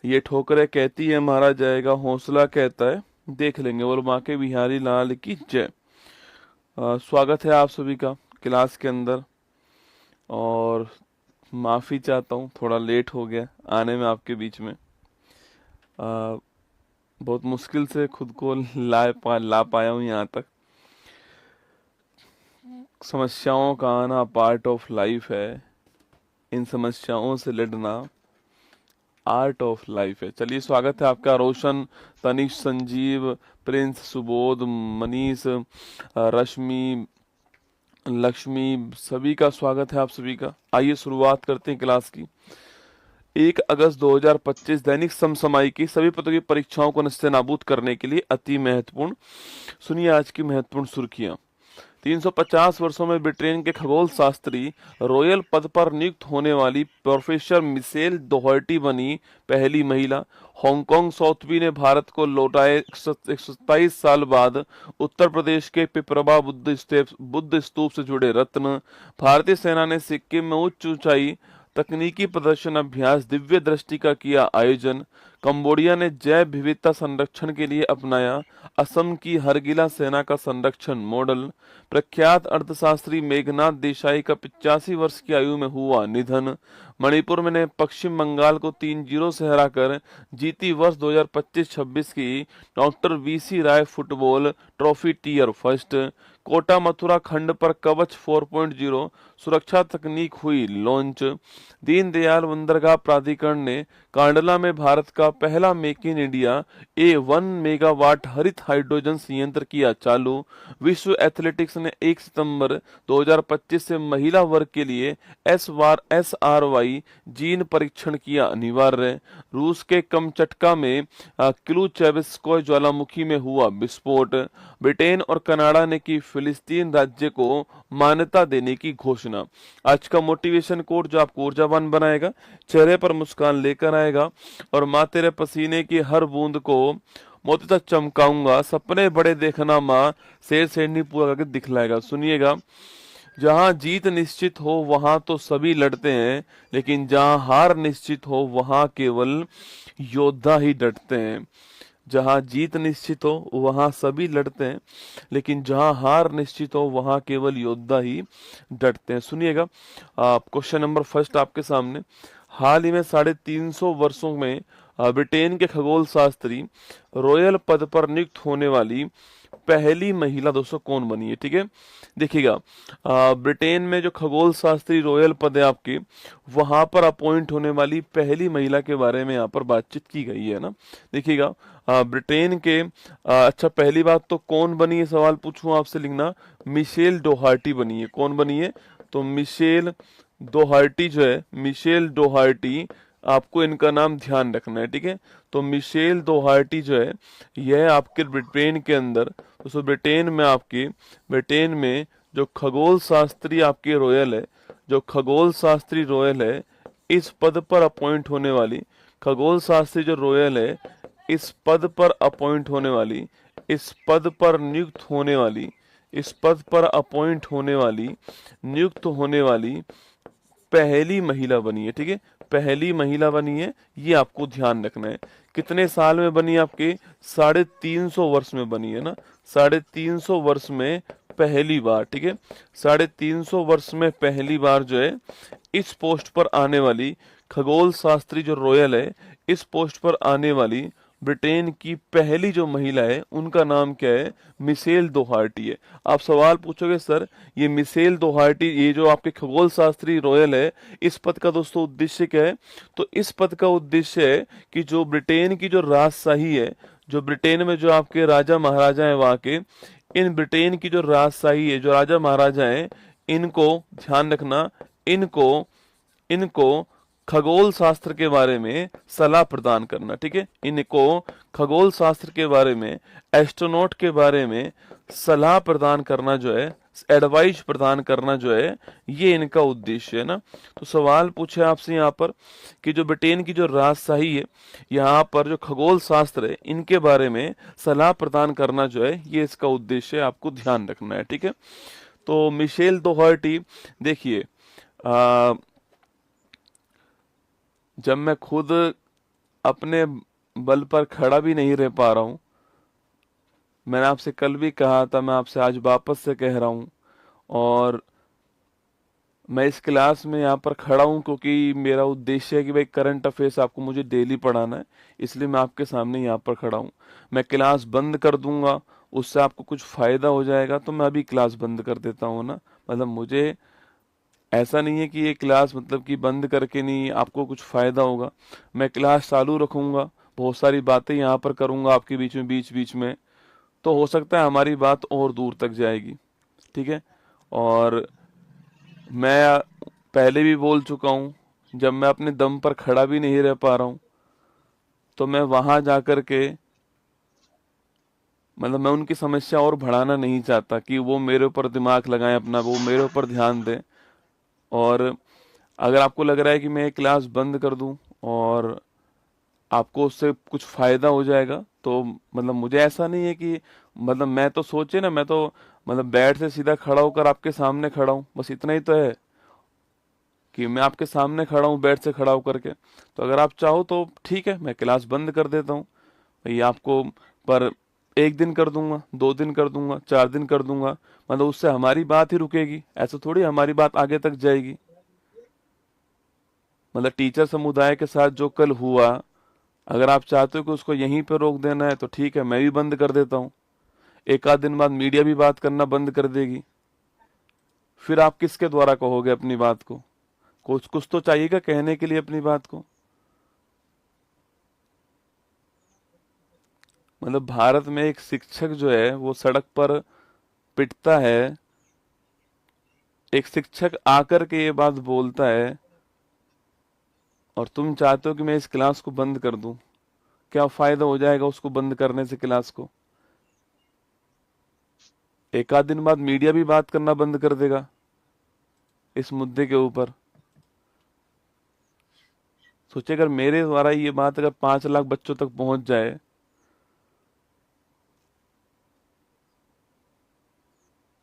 ये ठोकरें कहती है मारा जाएगा, हौसला कहता है देख लेंगे। बोलो माँ के बिहारी लाल की जय। स्वागत है आप सभी का क्लास के अंदर। और माफ़ी चाहता हूँ थोड़ा लेट हो गया आने में आपके बीच में। बहुत मुश्किल से खुद को ला पाया हूँ यहाँ तक। समस्याओं का आना पार्ट ऑफ लाइफ है, इन समस्याओं से लड़ना आर्ट ऑफ लाइफ है। चलिए स्वागत है आपका रोशन, तनिष, संजीव, प्रिंस, सुबोध, मनीष, रश्मि, लक्ष्मी, सभी का स्वागत है आप सभी का। आइए शुरुआत करते हैं क्लास की। 1 अगस्त 2025 दैनिक समसामयिकी सभी पदों की परीक्षाओं को नस्तेनाबूद करने के लिए अति महत्वपूर्ण। सुनिए आज की महत्वपूर्ण सुर्खियां। 350 वर्षों में ब्रिटेन के खगोल शास्त्री रॉयल पद पर नियुक्त होने वाली प्रोफेसर मिशेल डोहर्टी बनी पहली महिला। हांगकांग सौथवी ने भारत को लौटाए 127 साल बाद उत्तर प्रदेश के पिपरवा बुद्ध स्तूप से जुड़े रत्न। भारतीय सेना ने सिक्किम में उच्च ऊंचाई तकनीकी प्रदर्शन अभ्यास दिव्य दृष्टि का किया आयोजन। कंबोडिया ने जैव विविधता संरक्षण के लिए अपनाया असम की हरगिला सेना का संरक्षण मॉडल। प्रख्यात अर्थशास्त्री मेघनाथ देसाई का 85 वर्ष की आयु में हुआ निधन। मणिपुर में ने पश्चिम बंगाल को 3-0 से हराकर जीती वर्ष 2025-26 की doctor VC Roy football trophy tier first. Kota Mathura खंड पर कवच 4.0 सुरक्षा तकनीक हुई लॉन्च। दीनदयाल बंदरगाह प्राधिकरण ने कांडला में भारत का पहला make in India A1 megawatt हरित हाइड्रोजन संयंत्र किया चालू। विश्व एथलेटिक्स ने 1 सितंबर 2025 से महिला वर्ग के लिए SRY जीन परीक्षण किया अनिवार्य। रूस के कमचटका में क्लूचेविस्कोय ज्वालामुखी में हुआ विस्फोट। ब्रिटेन और कनाडा ने की फिलिस्तीन राज्य को मान्यता देने की घोषणा। आज का मोटिवेशन कोड जो आपको ऊर्जावान बनाएगा, चेहरे पर मुस्कान लेकर आएगा और माँ तेरे पसीने की हर बूंद को मोती तक चमकाऊंगा, सपने बड़े देखना माँ, शेर शेरनी पूरा करके दिखलाएगा। सुनिएगा, जहां जीत निश्चित हो वहां तो सभी लड़ते हैं, लेकिन जहां हार निश्चित हो वहां केवल योद्धा ही डटते हैं। जहां जीत निश्चित हो वहां सभी लड़ते हैं, लेकिन जहां हार निश्चित हो वहां केवल योद्धा ही डटते हैं। सुनिएगा, क्वेश्चन नंबर फर्स्ट आपके सामने। हाल ही में 350 वर्षों में ब्रिटेन के खगोल शास्त्री रॉयल पद पर नियुक्त होने वाली पहली महिला दोस्तों कौन बनी है? ठीक है, देखिएगा, ब्रिटेन में जो खगोल शास्त्री रॉयल पद है आपके, वहां पर अपॉइंट होने वाली पहली महिला के बारे में यहाँ पर बातचीत की गई है ना। देखिएगा, ब्रिटेन के अच्छा, पहली बात तो कौन बनी है सवाल पूछूं आपसे, लिखना मिशेल डोहार्टी बनी है। कौन बनी है? तो मिशेल डोहार्टी जो है, मिशेल डोहार्टी, आपको इनका नाम ध्यान रखना है। ठीक है, तो मिशेल डोहार्टी जो है यह आपके ब्रिटेन के अंदर, तो ब्रिटेन में जो खगोल शास्त्री आपके रॉयल है, जो खगोल शास्त्री रॉयल है, इस पद पर अपॉइंट होने वाली, खगोल शास्त्री जो रॉयल है, इस पद पर अपॉइंट होने वाली, इस पद पर नियुक्त होने वाली, इस पद पर अपॉइंट होने वाली, नियुक्त होने वाली पहली महिला बनी है। ठीक है, पहली महिला बनी है, ये आपको ध्यान रखना है। कितने साल में बनी? आपके 350 वर्ष में बनी है ना, 350 वर्ष में पहली बार। ठीक है, 350 वर्ष में पहली बार जो है इस पोस्ट पर आने वाली खगोल शास्त्री जो रॉयल है, इस पोस्ट पर आने वाली ब्रिटेन की पहली जो महिला है उनका नाम क्या है? मिशेल डोहार्टी है। आप सवाल पूछोगे सर ये मिशेल डोहार्टी, ये जो आपके खगोल शास्त्री रॉयल है, इस पद का दोस्तों उद्देश्य क्या है? तो इस पद का उद्देश्य है कि जो ब्रिटेन की जो राजशाही है, जो ब्रिटेन में जो आपके राजा महाराजा है वहां के, इन ब्रिटेन की जो राजशाही है, जो राजा महाराजा है, इनको ध्यान रखना, इनको इनको खगोल शास्त्र के बारे में सलाह प्रदान करना। ठीक है, इनको खगोल शास्त्र के बारे में, एस्ट्रोनॉट के बारे में सलाह प्रदान करना जो है, एडवाइस प्रदान करना जो है, ये इनका उद्देश्य है ना। तो सवाल पूछे आपसे यहाँ पर कि जो ब्रिटेन की जो राजशाही है, यहाँ पर जो खगोल शास्त्र है, इनके बारे में सलाह प्रदान करना जो है, ये इसका उद्देश्य है, आपको ध्यान रखना है। ठीक है, तो मिशेल डोहर्टी, देखिए, जब मैं खुद अपने बल पर खड़ा भी नहीं रह पा रहा हूँ। मैंने आपसे कल भी कहा था, मैं आपसे आज वापस से कह रहा हूँ। और मैं इस क्लास में यहाँ पर खड़ा हूँ क्योंकि मेरा उद्देश्य है कि भाई करंट अफेयर्स आपको मुझे डेली पढ़ाना है, इसलिए मैं आपके सामने यहाँ पर खड़ा हूँ। मैं क्लास बंद कर दूंगा, उससे आपको कुछ फायदा हो जाएगा तो मैं अभी क्लास बंद कर देता हूँ ना। मतलब मुझे ऐसा नहीं है कि ये क्लास मतलब कि बंद करके नहीं आपको कुछ फायदा होगा। मैं क्लास चालू रखूंगा, बहुत सारी बातें यहाँ पर करूंगा आपके बीच बीच में, तो हो सकता है हमारी बात और दूर तक जाएगी। ठीक है। और मैं पहले भी बोल चुका हूँ, जब मैं अपने दम पर खड़ा भी नहीं रह पा रहा हूँ तो मैं वहां जाकर के मतलब मैं उनकी समस्या और बढ़ाना नहीं चाहता कि वो मेरे ऊपर दिमाग लगाएं अपना, वो मेरे ऊपर ध्यान दें। और अगर आपको लग रहा है कि मैं ये क्लास बंद कर दूं और आपको उससे कुछ फायदा हो जाएगा, तो मतलब मुझे ऐसा नहीं है कि मतलब मैं तो सोचे ना, मैं तो मतलब बेड से सीधा खड़ा होकर आपके सामने खड़ा हूं, बस इतना ही तो है कि मैं आपके सामने खड़ा हूँ बेड से खड़ा होकर के। तो अगर आप चाहो तो ठीक है, मैं क्लास बंद कर देता हूँ ये आपको। पर एक दिन कर दूंगा, 2 दिन कर दूंगा, 4 दिन कर दूंगा, मतलब उससे हमारी बात ही रुकेगी, ऐसा थोड़ी हमारी बात आगे तक जाएगी। मतलब टीचर समुदाय के साथ जो कल हुआ, अगर आप चाहते हो कि उसको यहीं पे रोक देना है तो ठीक है, मैं भी बंद कर देता हूँ। एक आध दिन बाद मीडिया भी बात करना बंद कर देगी, फिर आप किसके द्वारा कहोगे अपनी बात को? कुछ कुछ तो चाहिएगा कहने के लिए अपनी बात को। मतलब भारत में एक शिक्षक जो है वो सड़क पर पिटता है, एक शिक्षक आकर के ये बात बोलता है, और तुम चाहते हो कि मैं इस क्लास को बंद कर दूं। क्या फायदा हो जाएगा उसको बंद करने से क्लास को? एक आध दिन बाद मीडिया भी बात करना बंद कर देगा इस मुद्दे के ऊपर। सोचिए, अगर मेरे द्वारा ये बात अगर 5 लाख बच्चों तक पहुंच जाए,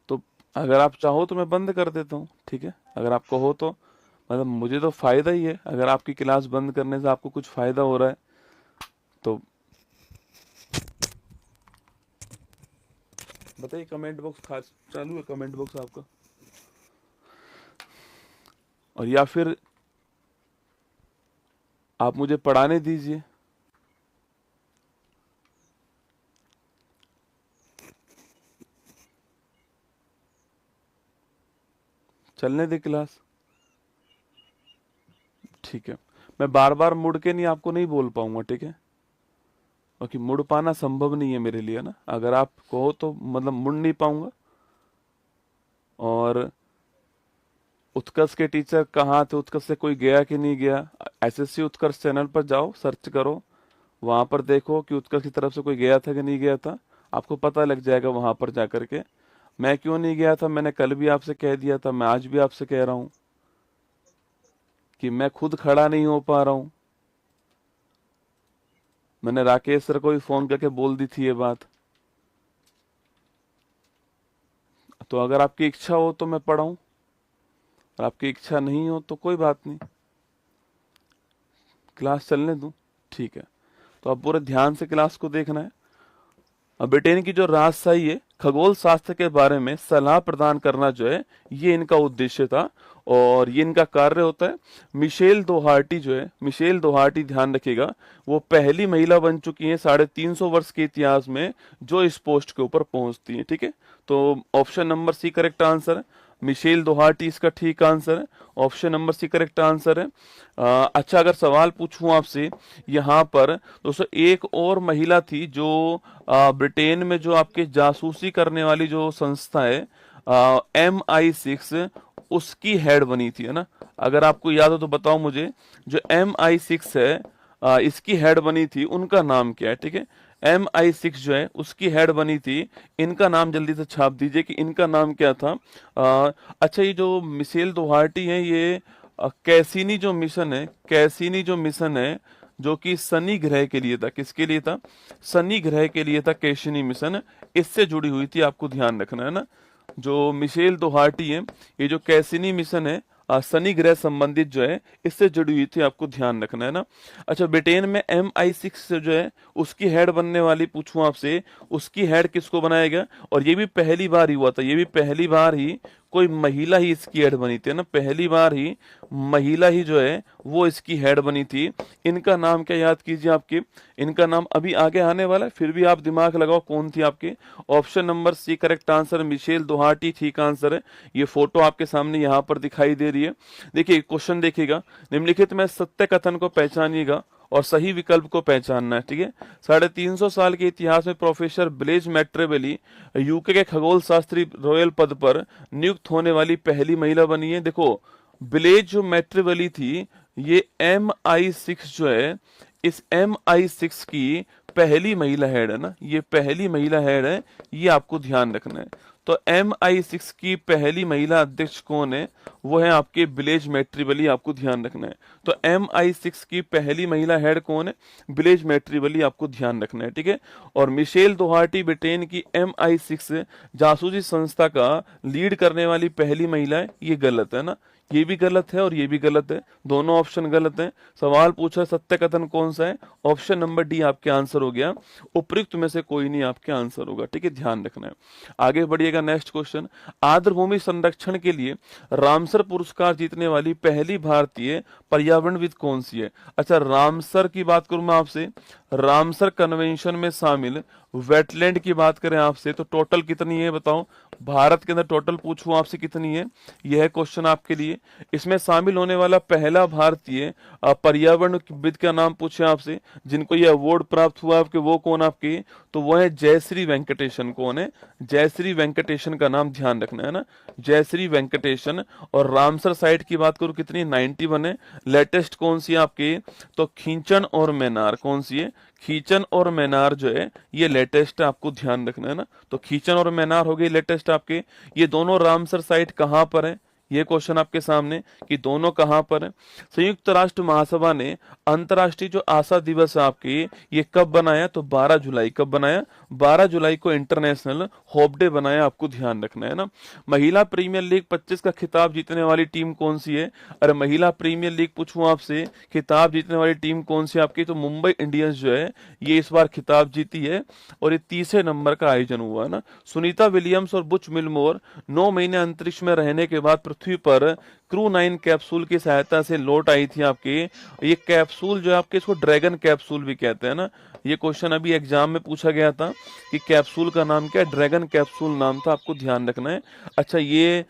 तो अगर आप चाहो तो मैं बंद कर देता हूँ, ठीक है, अगर आप कहो तो। मतलब मुझे तो फायदा ही है, अगर आपकी क्लास बंद करने से आपको कुछ फायदा हो रहा है तो बताइए। कमेंट बॉक्स खास चालू है, कमेंट बॉक्स आपका? और या फिर आप मुझे पढ़ाने दीजिए। चलने दे क्लास, ठीक है। मैं बार बार मुड़ के नहीं आपको नहीं बोल पाऊंगा, ठीक है, क्योंकि मुड़ पाना संभव नहीं है मेरे लिए ना। अगर आप कहो तो मतलब मुड़ नहीं पाऊंगा। और उत्कर्ष के टीचर कहाँ थे, उत्कर्ष से कोई गया कि नहीं गया? एसएससी उत्कर्ष चैनल पर जाओ, सर्च करो, वहां पर देखो कि उत्कर्ष की तरफ से कोई गया था कि नहीं गया था, आपको पता लग जाएगा वहां पर जाकर के। मैं क्यों नहीं गया था, मैंने कल भी आपसे कह दिया था, मैं आज भी आपसे कह रहा हूं कि मैं खुद खड़ा नहीं हो पा रहा हूं। मैंने राकेश सर को भी फोन करके बोल दी थी ये बात। तो अगर आपकी इच्छा हो तो मैं पढ़ाऊं, और आपकी इच्छा नहीं हो तो कोई बात नहीं, क्लास चलने दूं, ठीक है। तो आप पूरे ध्यान से क्लास को देखना है। अब ब्रिटेन की जो राजशाही है, खगोल शास्त्र के बारे में सलाह प्रदान करना जो है, ये इनका उद्देश्य था और ये इनका कार्य होता है। मिशेल दोहार्टी जो है, मिशेल दोहार्टी ध्यान रखिएगा, वो पहली महिला बन चुकी हैं 350 वर्ष के इतिहास में जो इस पोस्ट के ऊपर पहुंचती हैं, ठीक है। तो option number C correct answer है, मिशेल दोहार्टी इसका ठीक आंसर है, option number C correct answer है। अच्छा, अगर सवाल पूछूं आपसे यहाँ पर, दोस्तों एक और महिला थी जो ब्रिटेन में जो आपके जासूसी करने वाली जो संस्था है MI6, उसकी हेड बनी थी, है ना। अगर आपको याद हो तो बताओ मुझे, जो MI6 है इसकी हेड बनी थी, उनका नाम क्या है, ठीक है। MI6 जो है उसकी हेड बनी थी, इनका नाम जल्दी से छाप दीजिए कि इनका नाम क्या था। अच्छा, ये जो मिशेल दोहार्टी है, ये कैसीनी जो मिशन है, कैसीनी जो मिशन है, जो कि शनि ग्रह के लिए था, किसके लिए था? शनि ग्रह के लिए था कैसिनी मिशन, इससे जुड़ी हुई थी, आपको ध्यान रखना है ना। जो मिशेल दोहार्टी है, ये जो कैसिनी मिशन है शनि ग्रह संबंधित जो है इससे जुड़ी हुई थी, आपको ध्यान रखना है ना। अच्छा, ब्रिटेन में MI6 जो है उसकी हेड बनने वाली पूछूं आपसे, उसकी हेड किसको बनाया गया? और ये भी पहली बार ही हुआ था, ये भी पहली बार ही कोई महिला ही इसकी हेड बनी थी ना, पहली बार ही महिला ही जो है वो इसकी हेड बनी थी। इनका नाम क्या याद कीजिए आपके, इनका नाम अभी आगे आने वाला है, फिर भी आप दिमाग लगाओ कौन थी आपके। Option number C correct answer, Michelle दोहाटी ठीक आंसर है। ये फोटो आपके सामने यहाँ पर दिखाई दे रही है। देखिए क्वेश्चन देखिएगा, निम्नलिखित में सत्य कथन को पहचानिएगा और सही विकल्प को पहचानना है, ठीक है। 350 साल के इतिहास में प्रोफेसर ब्लेज मैट्रेबेली यूके के खगोल शास्त्री रॉयल पद पर नियुक्त होने वाली पहली महिला बनी है। देखो ब्लेज जो मैट्रेबेली थी, ये MI6 जो है, इस MI6 की पहली महिला हेड है ना, ये पहली महिला हेड है, ये आपको ध्यान रखना है। तो MI6 की पहली महिला अध्यक्ष कौन है? वो है आपके ब्लेज मैट्रिबली, आपको ध्यान रखना है। तो MI6 की पहली महिला हेड कौन है? ब्लेज मैट्रिबली, आपको ध्यान रखना है, ठीक है। और मिशेल दोहाटी ब्रिटेन की MI6 जासूसी संस्था का लीड करने वाली पहली महिला है, ये गलत है ना, ये भी गलत है और ये भी गलत है, दोनों ऑप्शन गलत हैं। सवाल पूछा सत्य कथन कौन सा है, ऑप्शन नंबर डी आपके आंसर हो गया, उपयुक्त में से कोई नहीं आपके आंसर होगा, ठीक है, ध्यान रखना है। आगे बढ़िएगा, नेक्स्ट क्वेश्चन। आर्द्रभूमि संरक्षण के लिए रामसर पुरस्कार जीतने वाली पहली भारतीय पर्यावरणविद कौन सी है? अच्छा, रामसर की बात करूं मैं आपसे, रामसर कन्वेंशन में शामिल वेटलैंड की बात करें आपसे तो टोटल कितनी है बताओ, भारत के अंदर टोटल पूछूं आपसे कितनी है, यह है क्वेश्चन आपके लिए। इसमें शामिल होने वाला पहला भारतीय पर्यावरणविद का नाम पूछे आपसे, जिनको ये अवार्ड प्राप्त हुआ आपके, वो कौन आपके? तो वो है जयश्री वेंकटेशन। कौन है? जयश्री वेंकटेशन का नाम ध्यान रखना है ना, जयश्री वेंकटेशन। और रामसर साइट की बात करूं कितनी, 91 है। लेटेस्ट कौन सी है आपके? तो खींचन और मैनार। कौन सी है? खींचन और मैनार जो है ये लेटेस्ट है, आपको ध्यान रखना है ना। तो खींचन और मैनार हो गई लेटेस्ट आपके। ये दोनों रामसर साइट कहां पर है, ये क्वेश्चन आपके सामने कि दोनों कहां पर है। संयुक्त राष्ट्र महासभा ने अंतर्राष्ट्रीय जो आशा दिवस है आपके, ये कब बनाया? तो 12 जुलाई। कब बनाया? 12 जुलाई को इंटरनेशनल होप डे बनाया, आपको ध्यान रखना है ना। महिला प्रीमियर लीग 25 का खिताब जीतने वाली टीम कौन सी है? अरे महिला प्रीमियर लीग पूछूं आपसे, खिताब जीतने वाली टीम कौन सी आपकी? तो मुंबई इंडियंस जो है ये इस बार खिताब जीती है और ये तीसरे नंबर का आयोजन हुआ है ना। सुनीता विलियम्स और बुच मिलमोर 9 महीने अंतरिक्ष में रहने के बाद पृथ्वी पर क्रू 9 कैप्सूल की सहायता से लौट आई थी आपके। ये कैप्सूल जो है आपके, इसको ड्रैगन कैप्सूल भी कहते हैं ना। ये क्वेश्चन अभी एग्जाम में पूछा गया था कि कैप्सूल का नाम क्या है, ड्रैगन कैप्सूल नाम था, आपको ध्यान रखना है। अच्छा, ये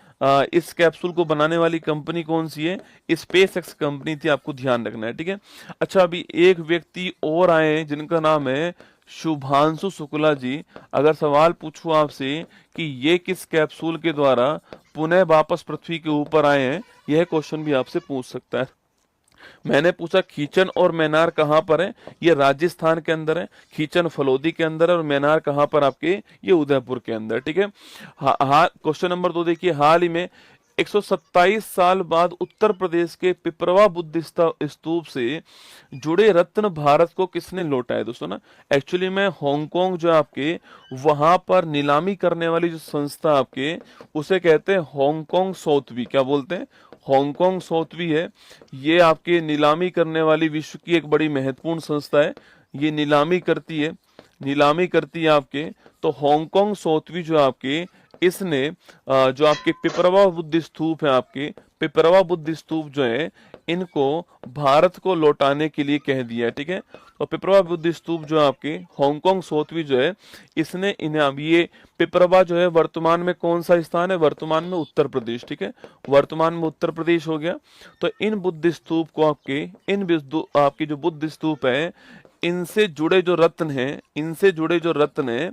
इस कैप्सूल को बनाने वाली कंपनी कौन सी है? स्पेस एक्स कंपनी थी, आपको ध्यान रखना है, ठीक है। अच्छा, अभी एक व्यक्ति और आए हैं जिनका नाम है शुभांशु शुक्ला जी। अगर सवाल पूछूं आपसे कि ये किस कैप्सूल के द्वारा पुनः वापस पृथ्वी के ऊपर आए हैं, यह क्वेश्चन भी आपसे पूछ सकता है। मैंने पूछा खींचन और मैनार कहाँ पर है, ये राजस्थान के अंदर है। खींचन फलोदी के अंदर है और मैनार कहाँ पर आपके? ये उदयपुर के अंदर, ठीक है। क्वेश्चन नंबर 2 देखिए, हाल ही में 127 साल बाद उत्तर प्रदेश के पिपरवा बुद्ध स्तूप से जुड़े रत्न भारत को किसने लौटाया है दोस्तों ना। एक्चुअली में हांगकांग जो आपके, वहां पर नीलामी करने वाली जो संस्था आपके, उसे कहते हैं हांगकांग सौथवी। क्या बोलते हैं? हांगकांग सौथवी है। ये आपके नीलामी करने वाली विश्व की एक बड़ी महत्वपूर्ण संस्था है, ये नीलामी करती है, नीलामी करती है आपके। तो हांगकांग सौथवी जो आपके, इसने जो आपके पिपरवा बुद्ध स्तूप है आपके, पिपरवा बुद्ध स्तूप जो है, इनको भारत को लौटाने के लिए कह दिया है, ठीक है। और पिपरवा बुद्ध स्तूप जो आपके हांगकांग सौथवी जो है, इसने इन्हें, अब ये पिपरवा जो है वर्तमान में कौन सा स्थान है? वर्तमान में उत्तर प्रदेश, ठीक है, वर्तमान में उत्तर प्रदेश हो गया। तो इन बुद्ध स्तूप को आपके, आपकी जो बुद्ध स्तूप है, इनसे जुड़े जो रत्न हैं, इनसे जुड़े जो रत्न हैं,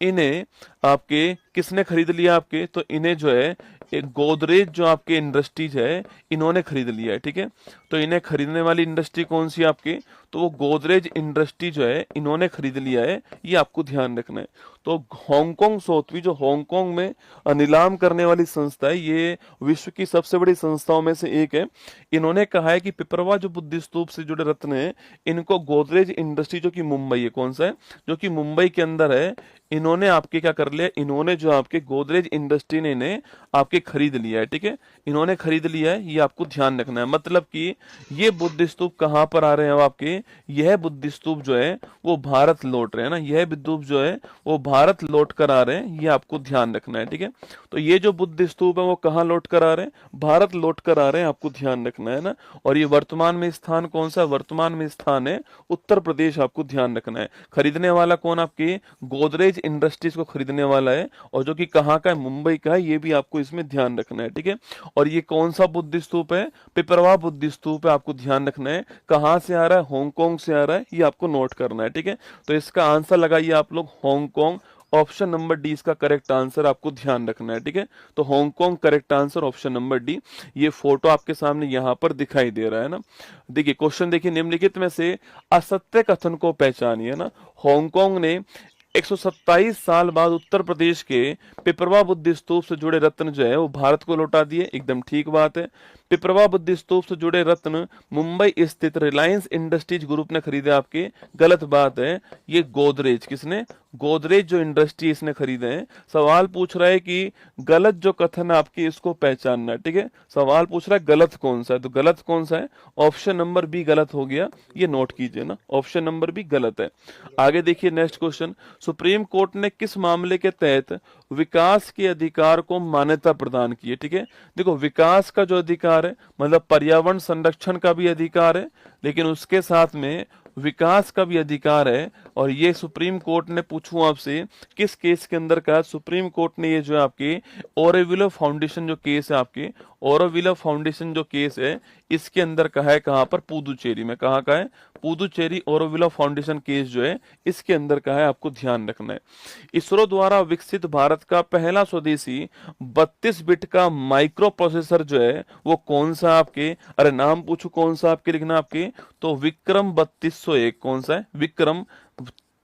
इन्हें आपके किसने खरीद लिया आपके? तो इन्हें जो है एक गोदरेज जो आपके इंडस्ट्रीज है, इन्होंने खरीद लिया है, ठीक है। तो इन्हें खरीदने वाली इंडस्ट्री कौन सी है आपकी? तो वो गोदरेज इंडस्ट्री जो है इन्होंने खरीद लिया है, ये आपको ध्यान रखना है। तो हांगकांग सौथवी जो हांगकांग में नीलाम करने वाली संस्था है, ये विश्व की सबसे बड़ी संस्थाओं में से एक है। इन्होंने कहा है कि पिपरवा जो बुद्ध स्तूप से जुड़े रत्न है, इनको गोदरेज इंडस्ट्री जो कि मुंबई है, कौन सा है? जो कि मुंबई के अंदर है, इन्होंने आपके क्या कर लिया, इन्होंने जो आपके गोदरेज इंडस्ट्री ने इन्हें आपके खरीद लिया है, ठीक है, इन्होंने खरीद लिया है, ये आपको ध्यान रखना है। मतलब कि ये बुद्ध स्तूप कहाँ पर आ रहे हैं अब आपके, यह बुद्ध स्तूप जो है वो भारत लौट रहे हैं ना, यह बुद्ध स्तूप जो है वो भारत लौट कर आ रहे हैं, ये आपको ध्यान रखना है, ठीक है। तो ये जो बुद्ध स्तूप है वो कहाँ लौट कर आ रहे हैं, भारत लौट कर आ रहे हैं, आपको ध्यान रखना है ना। और ये वर्तमान में स्थान कौन सा, वर्तमान में स्थान है उत्तर प्रदेश, आपको ध्यान रखना है। खरीदने वाला कौन, आपकी गोदरेज इंडस्ट्रीज को खरीदने वाला है, और जो कि कहाँ का है, मुंबई का है, ये भी आपको इसमें ध्यान रखना है, ठीक है। और ये कौन सा बुद्ध स्तूप है, पिपरवा बुद्ध स्तूप है, आपको ध्यान रखना है। कहाँ से आ रहा है, हांगकांग से आ रहा है, ये आपको नोट करना है, ठीक है। तो इसका आंसर लगाइए आप लोग हांगकांग, ऑप्शन नंबर डी इसका करेक्ट आंसर, आपको ध्यान रखना है, ठीक है। तो Hong Kong correct answer, option number D. ये फोटो आपके सामने यहां पर दिखाई दे रहा है ना। देखिए क्वेश्चन देखिए, निम्नलिखित में से असत्य कथन को पहचानिए ना। हांगकांग ने 127 साल बाद उत्तर प्रदेश के पिपरवा बुद्ध स्तूप से जुड़े रत्न जो है वो भारत को लौटा दिए, एकदम ठीक बात है। पिपरवा बुद्ध स्तूप से जुड़े रत्न मुंबई स्थित रिलायंस इंडस्ट्रीज ग्रुप ने खरीदे, आपके गलत बात है। ये गोदरेज, किसने, गोदरेज जो इंडस्ट्री इसने खरीदे हैं। सवाल पूछ रहा है कि गलत जो कथन है आपके इसको पहचानना है, ठीक है। सवाल पूछ रहा है गलत कौन सा है, तो गलत कौन सा है, ऑप्शन नंबर बी गलत हो गया, ये नोट कीजिए ना, ऑप्शन नंबर बी गलत है। आगे देखिए नेक्स्ट क्वेश्चन, सुप्रीम कोर्ट ने किस मामले के तहत विकास के अधिकार को मान्यता प्रदान की है, ठीक है। देखो विकास का जो अधिकार है मतलब पर्यावरण संरक्षण का भी अधिकार है, लेकिन उसके साथ में विकास का भी अधिकार है। और ये सुप्रीम कोर्ट ने, पूछूं आपसे किस केस के अंदर का, सुप्रीम कोर्ट ने ये जो है आपके ओरोविले फाउंडेशन जो केस है, आपके ओरोविले फाउंडेशन जो केस है इसके अंदर का है, कहां पर, पुदुचेरी में। कहां का है, पुदुचेरी ओरोविले फाउंडेशन केस जो है इसके अंदर का है, आपको ध्यान रखना है। इसरो द्वारा विकसित भारत का पहला स्वदेशी 32 बिट का माइक्रो प्रोसेसर जो है वो कौन सा आपके, अरे नाम पूछो कौन सा आपके, लिखना आपके, तो विक्रम 3201, कौन सा है, विक्रम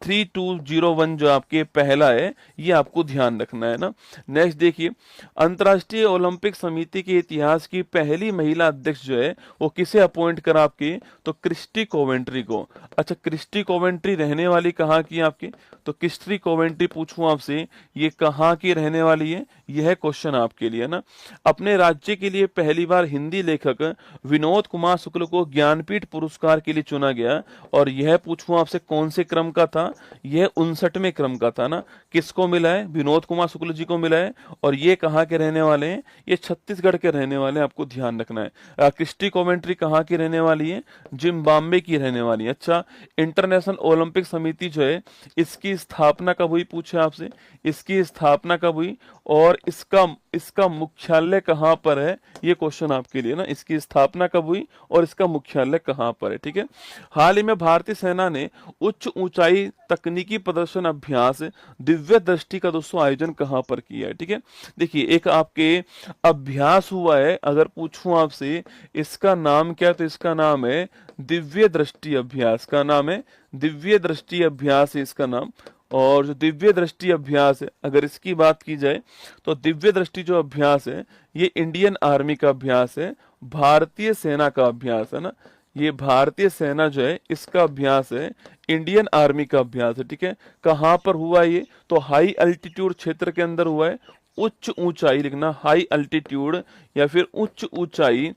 3201 जो आपके पहला है, ये आपको ध्यान रखना है ना। नेक्स्ट देखिए, अंतर्राष्ट्रीय ओलंपिक समिति के इतिहास की पहली महिला अध्यक्ष जो है वो किसे अपॉइंट करा आपके, तो क्रिस्टी कोवेंट्री को। अच्छा क्रिस्टी कोवेंट्री रहने वाली कहाँ की आपकी, तो क्रिस्टी कोवेंट्री पूछूं आपसे ये कहाँ की रहने वाली है, यह क्वेश्चन आपके लिए ना। अपने राज्य के लिए पहली बार हिंदी लेखक विनोद कुमार शुक्ल को ज्ञानपीठ पुरस्कार के लिए चुना गया, और यह पूछूं आपसे कौन से क्रम का था, यह 59वें क्रम का था ना। किसको मिला है, विनोद कुमार शुक्ल जी को मिला है, और ये कहाँ के रहने वाले हैं, ये छत्तीसगढ़ के रहने वाले हैं, आपको ध्यान रखना है। क्रिस्टी कोवेंट्री कहाँ की रहने वाली है, जिम्बाब्वे की रहने वाली है। अच्छा इंटरनेशनल ओलंपिक समिति जो है इसकी स्थापना कब हुई, पूछे आपसे, इसकी स्थापना कब हुई, और इसका इसका मुख्यालय कहाँ पर है, ये क्वेश्चन आपके लिए ना, इसकी स्थापना कब हुई और इसका मुख्यालय कहाँ पर है, ठीक है। हाल ही में भारतीय सेना ने उच्च ऊंचाई तकनीकी प्रदर्शन अभ्यास दिव्य दृष्टि का दोस्तों आयोजन कहाँ पर किया है, ठीक है। देखिए एक आपके अभ्यास हुआ है, अगर पूछूं आपसे इसका नाम क्या, तो इसका नाम है दिव्य दृष्टि अभ्यास, का नाम है दिव्य दृष्टि अभ्यास है इसका नाम। और जो दिव्य दृष्टि अभ्यास है, अगर इसकी बात की जाए तो दिव्य दृष्टि जो अभ्यास है ये इंडियन आर्मी का अभ्यास है, भारतीय सेना का अभ्यास है ना, ये भारतीय सेना जो है इसका अभ्यास है, इंडियन आर्मी का अभ्यास है, ठीक है। कहां पर हुआ ये, तो हाई अल्टीट्यूड क्षेत्र के अंदर हुआ है, उच्च ऊंचाई लिखना, हाई अल्टीट्यूड या फिर उच्च ऊंचाई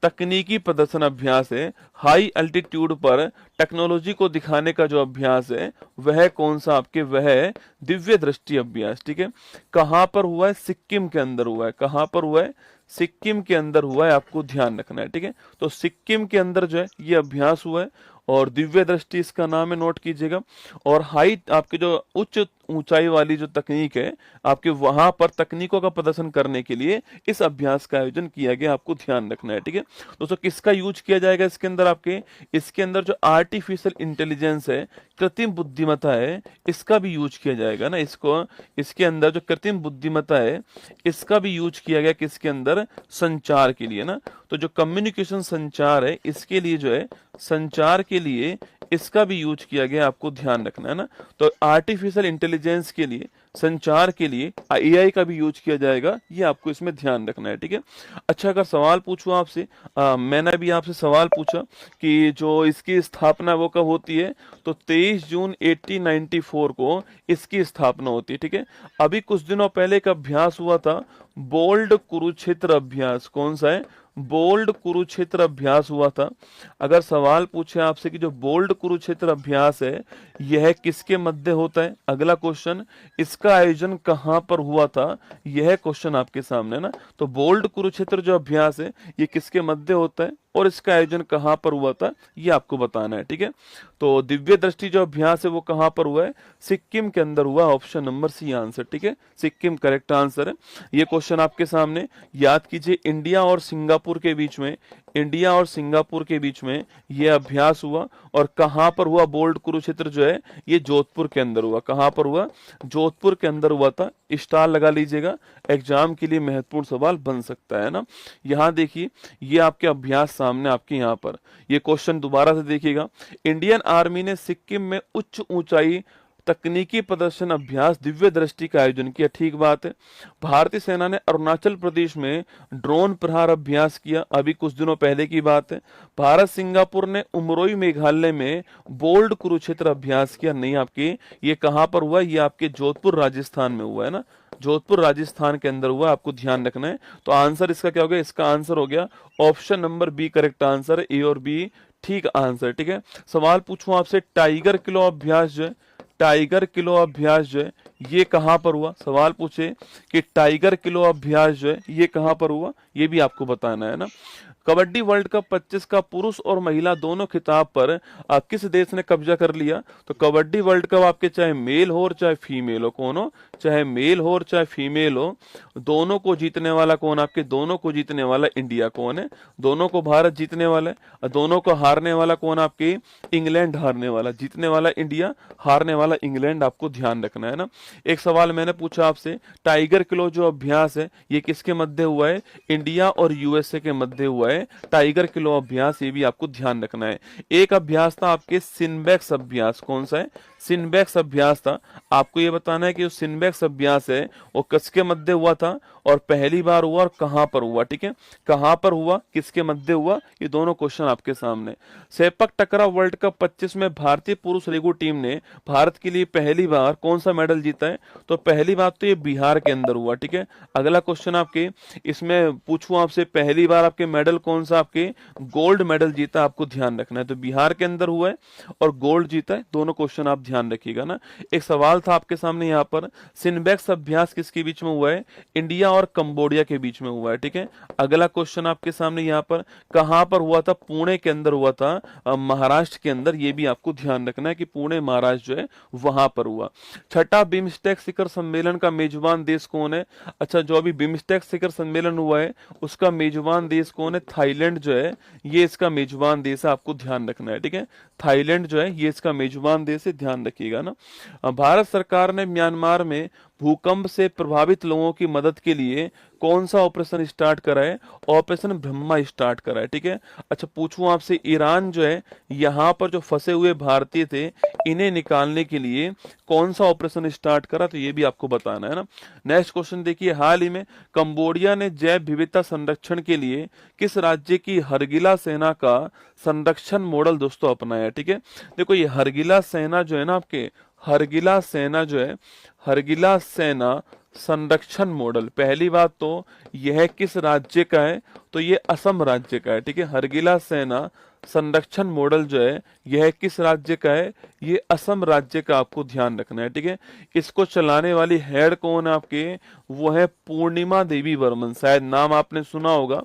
तकनीकी प्रदर्शन अभ्यास है। हाई अल्टीट्यूड पर टेक्नोलॉजी को दिखाने का जो अभ्यास है वह कौन सा आपके, वह है दिव्य दृष्टि अभ्यास, ठीक है। कहां पर हुआ है, सिक्किम के अंदर हुआ है, कहां पर हुआ है, सिक्किम के अंदर हुआ है, आपको ध्यान रखना है, ठीक है। तो सिक्किम के अंदर जो है ये अभ्यास हुआ है, और दिव्य दृष्टि इसका नाम है, नोट कीजिएगा। और हाइट आपके जो उच्च ऊंचाई वाली जो तकनीक है आपके, वहां पर तकनीकों का प्रदर्शन करने के लिए इस अभ्यास का आयोजन किया गया, आपको ध्यान रखना है, ठीक है। दोस्तों किसका यूज किया जाएगा इसके अंदर, आपके इसके अंदर जो आर्टिफिशियल इंटेलिजेंस है, कृत्रिम बुद्धिमत्ता है, इसका भी यूज किया जाएगा ना। इसको इसके अंदर जो कृत्रिम बुद्धिमत्ता है इसका भी यूज किया गया, किसके अंदर, संचार के लिए ना। तो जो कम्युनिकेशन संचार है इसके लिए जो है, संचार के लिए इसका भी यूज किया गया, आपको ध्यान रखना है ना। तो आर्टिफिशियल इंटेलिजेंस के लिए, संचार के लिए एआई का भी यूज किया जाएगा, ये आपको इसमें ध्यान रखना है, ठीक है। अच्छा, अगर सवाल पूछूं आपसे, मैंने भी आपसे सवाल पूछा कि जो इसकी स्थापना वो कब होती है, तो 23 जून 1894 को इसकी स्थापना होती है, ठीक है। अभी कुछ दिनों पहले एक अभ्यास हुआ था, बोल्ड कुरुक्षेत्र अभ्यास। कौन सा है? बोल्ड कुरुक्षेत्र अभ्यास हुआ था। अगर सवाल पूछे आपसे कि जो बोल्ड कुरुक्षेत्र अभ्यास है, यह किसके मध्य होता है, अगला क्वेश्चन, इसका आयोजन कहां पर हुआ था, यह क्वेश्चन आपके सामने ना। तो बोल्ड कुरुक्षेत्र जो अभ्यास है, ये किसके मध्य होता है और इसका आयोजन कहां पर हुआ था, ये आपको बताना है, ठीक है। तो दिव्य दृष्टि जो अभ्यास है वो कहां पर हुआ है? सिक्किम के अंदर हुआ। ऑप्शन नंबर सी आंसर, ठीक है, सिक्किम करेक्ट आंसर है। ये क्वेश्चन आपके सामने, याद कीजिए, इंडिया और सिंगापुर के बीच में, इंडिया और सिंगापुर के बीच में यह अभ्यास हुआ। और कहां पर हुआ बोल्ड कुरुक्षेत्र जो है, ये जोधपुर के अंदर हुआ। कहां पर हुआ? जोधपुर के अंदर हुआ था। स्टार लगा लीजिएगा, एग्जाम के लिए महत्वपूर्ण सवाल बन सकता है ना। यहां देखिए, ये आपके अभ्यास सामने आपके यहाँ पर, ये क्वेश्चन दोबारा से देखिएगा। इंडियन आर्मी ने सिक्किम में उच्च ऊंचाई तकनीकी प्रदर्शन अभ्यास दिव्य दृष्टि का आयोजन किया, ठीक बात है। भारतीय सेना ने अरुणाचल प्रदेश में ड्रोन प्रहार अभ्यास किया, अभी कुछ दिनों पहले की बात है। भारत सिंगापुर ने उमरोई मेघालय में बोल्ड कुरुक्षेत्र अभ्यास किया। नहीं, आपके ये कहां पर हुआ? ये आपके जोधपुर राजस्थान में हुआ है ना, जोधपुर राजस्थान के अंदर हुआ, आपको ध्यान रखना है। तो आंसर इसका क्या हो गया? इसका आंसर हो गया option number B correct answer है, ए और बी ठीक आंसर, ठीक है। सवाल पूछूं आपसे, टाइगर किलो अभ्यास जो है, टाइगर किलो अभ्यास जो है, ये कहां पर हुआ? सवाल पूछे कि टाइगर किलो अभ्यास जो है, ये कहां पर हुआ, ये भी आपको बताना है ना। कबड्डी वर्ल्ड कप 25 का पुरुष और महिला दोनों खिताब पर किस देश ने कब्जा कर लिया? तो कबड्डी वर्ल्ड कप आपके चाहे मेल हो और चाहे फीमेल हो, कौन हो, चाहे मेल हो और चाहे फीमेल हो, दोनों को जीतने वाला कौन? आपके दोनों को जीतने वाला इंडिया कौन है? दोनों को भारत जीतने वाला है। और दोनों को हारने वाला कौन? आपके इंग्लैंड हारने वाला, जीतने वाला इंडिया, हारने वाला इंग्लैंड, आपको ध्यान रखना है ना। एक सवाल मैंने पूछा आपसे, टाइगर किलो जो अभ्यास है, ये किसके मध्य हुआ है? इंडिया और यूएसए के मध्य हुआ है टाइगर किलो अभ्यास, ये भी आपको ध्यान रखना है। एक अभ्यास था आपके सिनबैक्स अभ्यास, कौन सा है? सिनबैक्स अभ्यास था। आपको ये बताना है कि जो सिनबैक्स अभ्यास है वो किसके मध्य हुआ था और पहली बार हुआ और कहां पर हुआ, ठीक है, कहां पर हुआ, किसके मध्य हुआ, ये दोनों क्वेश्चन आपके सामने। सेपक टकरा वर्ल्ड कप 25 में भारतीय पुरुष रेगू टीम ने भारत के लिए पहली बार कौन सा मेडल जीता है? तो पहली बार तो ये बिहार के अंदर हुआ, ठीक है। अगला क्वेश्चन आपके इसमें पूछूं आपसे, पहली बार आपके मेडल कौन सा? आपके गोल्ड मेडल जीता, आपको ध्यान रखना है। तो बिहार के अंदर हुआ है और गोल्ड जीता है, दोनों क्वेश्चन आप ध्यान रखिएगा ना। एक सवाल था आपके सामने यहाँ पर, सिनबैक्स अभ्यास किसके बीच में हुआ है? इंडिया और कंबोडिया के बीच में हुआ है, ठीक है। अगला क्वेश्चन आपके सामने यहाँ पर, कहां पर हुआ था? पुणे के अंदर हुआ था, महाराष्ट्र के अंदर, ये भी आपको ध्यान रखना है कि पुणे महाराष्ट्र जो है वहां पर हुआ। छठा बिम्स्टेक शिखर सम्मेलन का मेजबान देश कौन है? अच्छा, जो अभी बिम्स्टेक शिखर सम्मेलन हुआ है उसका मेजबान देश कौन है? थाईलैंड जो है ये इसका मेजबान देश है, आपको ध्यान रखना है, ठीक है। थाईलैंड जो है ये इसका मेजबान देश है, ध्यान रखिएगा ना। भारत सरकार ने म्यांमार में भूकंप से प्रभावित लोगों की मदद के लिए कौन सा ऑपरेशन स्टार्ट करा है? ऑपरेशन ब्रह्मा स्टार्ट करा है, ठीक है। अच्छा, पूछूं आपसे, ईरान जो है यहाँ पर जो फंसे हुए भारतीय थे इन्हें निकालने के लिए कौन सा ऑपरेशन स्टार्ट करा? तो ये भी आपको बताना है ना। नेक्स्ट क्वेश्चन देखिए, हाल ही में कंबोडिया ने जैव विविधता संरक्षण के लिए किस राज्य की हरगिला सेना का संरक्षण मॉडल दोस्तों अपनाया? ठीक है, देखो ये हरगिला सेना जो है ना, आपके हरगिला सेना जो है, हरगिला सेना संरक्षण मॉडल, पहली बात तो यह किस राज्य का है? तो ये असम राज्य का है, ठीक है। हरगिला सेना संरक्षण मॉडल जो है यह किस राज्य का है? ये असम राज्य का, आपको ध्यान रखना है, ठीक है। इसको चलाने वाली हेड कौन है आपके? वो है पूर्णिमा देवी वर्मन, शायद नाम आपने सुना होगा,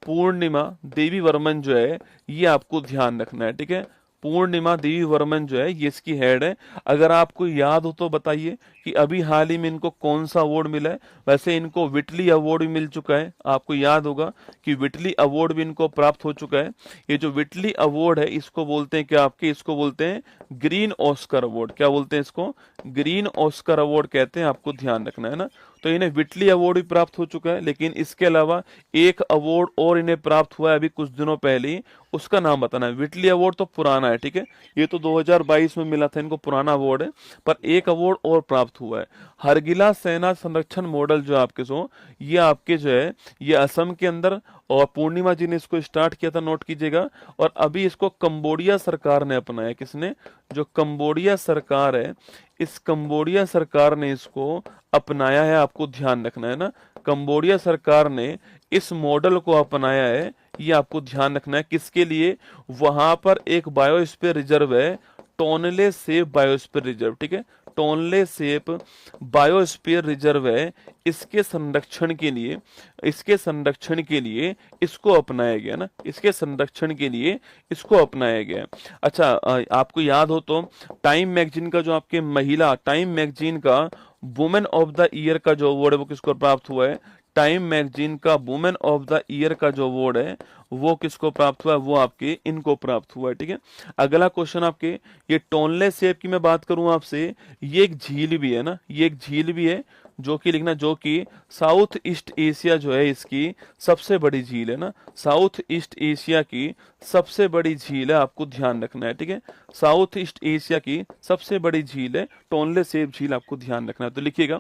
पूर्णिमा देवी वर्मन जो है ये आपको ध्यान रखना है, ठीक है। पूर्णिमा देवी वर्मन जो है ये इसकी हेड है। अगर आपको याद हो तो बताइए कि अभी हाल ही में इनको कौन सा अवार्ड मिला है? वैसे इनको विटली अवार्ड भी मिल चुका है, आपको याद होगा कि विटली अवार्ड भी इनको प्राप्त हो चुका है। ये जो विटली अवार्ड है इसको बोलते हैं क्या आपके? इसको बोलते हैं ग्रीन ऑस्कर अवार्ड। क्या बोलते हैं इसको? ग्रीन ऑस्कर अवार्ड कहते हैं, आपको ध्यान रखना है ना। तो इन्हें विटली अवार्ड भी प्राप्त हो चुका है, लेकिन इसके अलावा एक अवार्ड और इन्हें प्राप्त हुआ है अभी कुछ दिनों पहले ही, उसका नाम बताना है। विटली अवार्ड तो पुराना है, ठीक है, ये तो 2022 में मिला था इनको, पुराना अवार्ड है, पर एक अवार्ड और प्राप्त हुआ है। हरगिला सेना संरक्षण मॉडल जो आपके ये आपके जो है ये असम के अंदर, और पूर्णिमा जी ने इसको स्टार्ट किया था, नोट कीजिएगा। और अभी इसको कंबोडिया सरकार ने अपनाया। किसने? जो कंबोडिया सरकार है, इस कंबोडिया सरकार ने इसको अपनाया है, आपको ध्यान रखना है ना। कंबोडिया सरकार ने इस मॉडल को अपनाया है, ये आपको ध्यान रखना है। किसके लिए? वहां पर एक बायोस्फीयर रिजर्व है, टोनले सेप बायोस्फीयर रिजर्व, ठीक है, टोनले सेप बायोस्फीयर रिजर्व है, इसके संरक्षण के लिए, इसके संरक्षण के लिए इसको अपनाया गया ना, इसके संरक्षण के लिए इसको अपनाया गया। अच्छा, आपको याद हो तो टाइम मैगजीन का जो आपके महिला, टाइम मैगजीन का वुमेन ऑफ द ईयर का जो अवार्ड है वो किसको प्राप्त हुआ है? टाइम मैगजीन का वुमेन ऑफ द ईयर का जो अवार्ड है वो किसको प्राप्त हुआ है? वो आपके इनको प्राप्त हुआ है, ठीक है। अगला क्वेश्चन आपके, ये टोनले सेप की मैं बात करूं आपसे, ये एक झील भी है ना, ये एक झील भी है, जो कि लिखना, जो कि साउथ ईस्ट एशिया जो है इसकी सबसे बड़ी झील है ना, साउथ ईस्ट एशिया की सबसे बड़ी झील है, आपको ध्यान रखना है, ठीक है। साउथ ईस्ट एशिया की सबसे बड़ी झील है टोनले सेप झील, आपको ध्यान रखना है। तो लिखिएगा,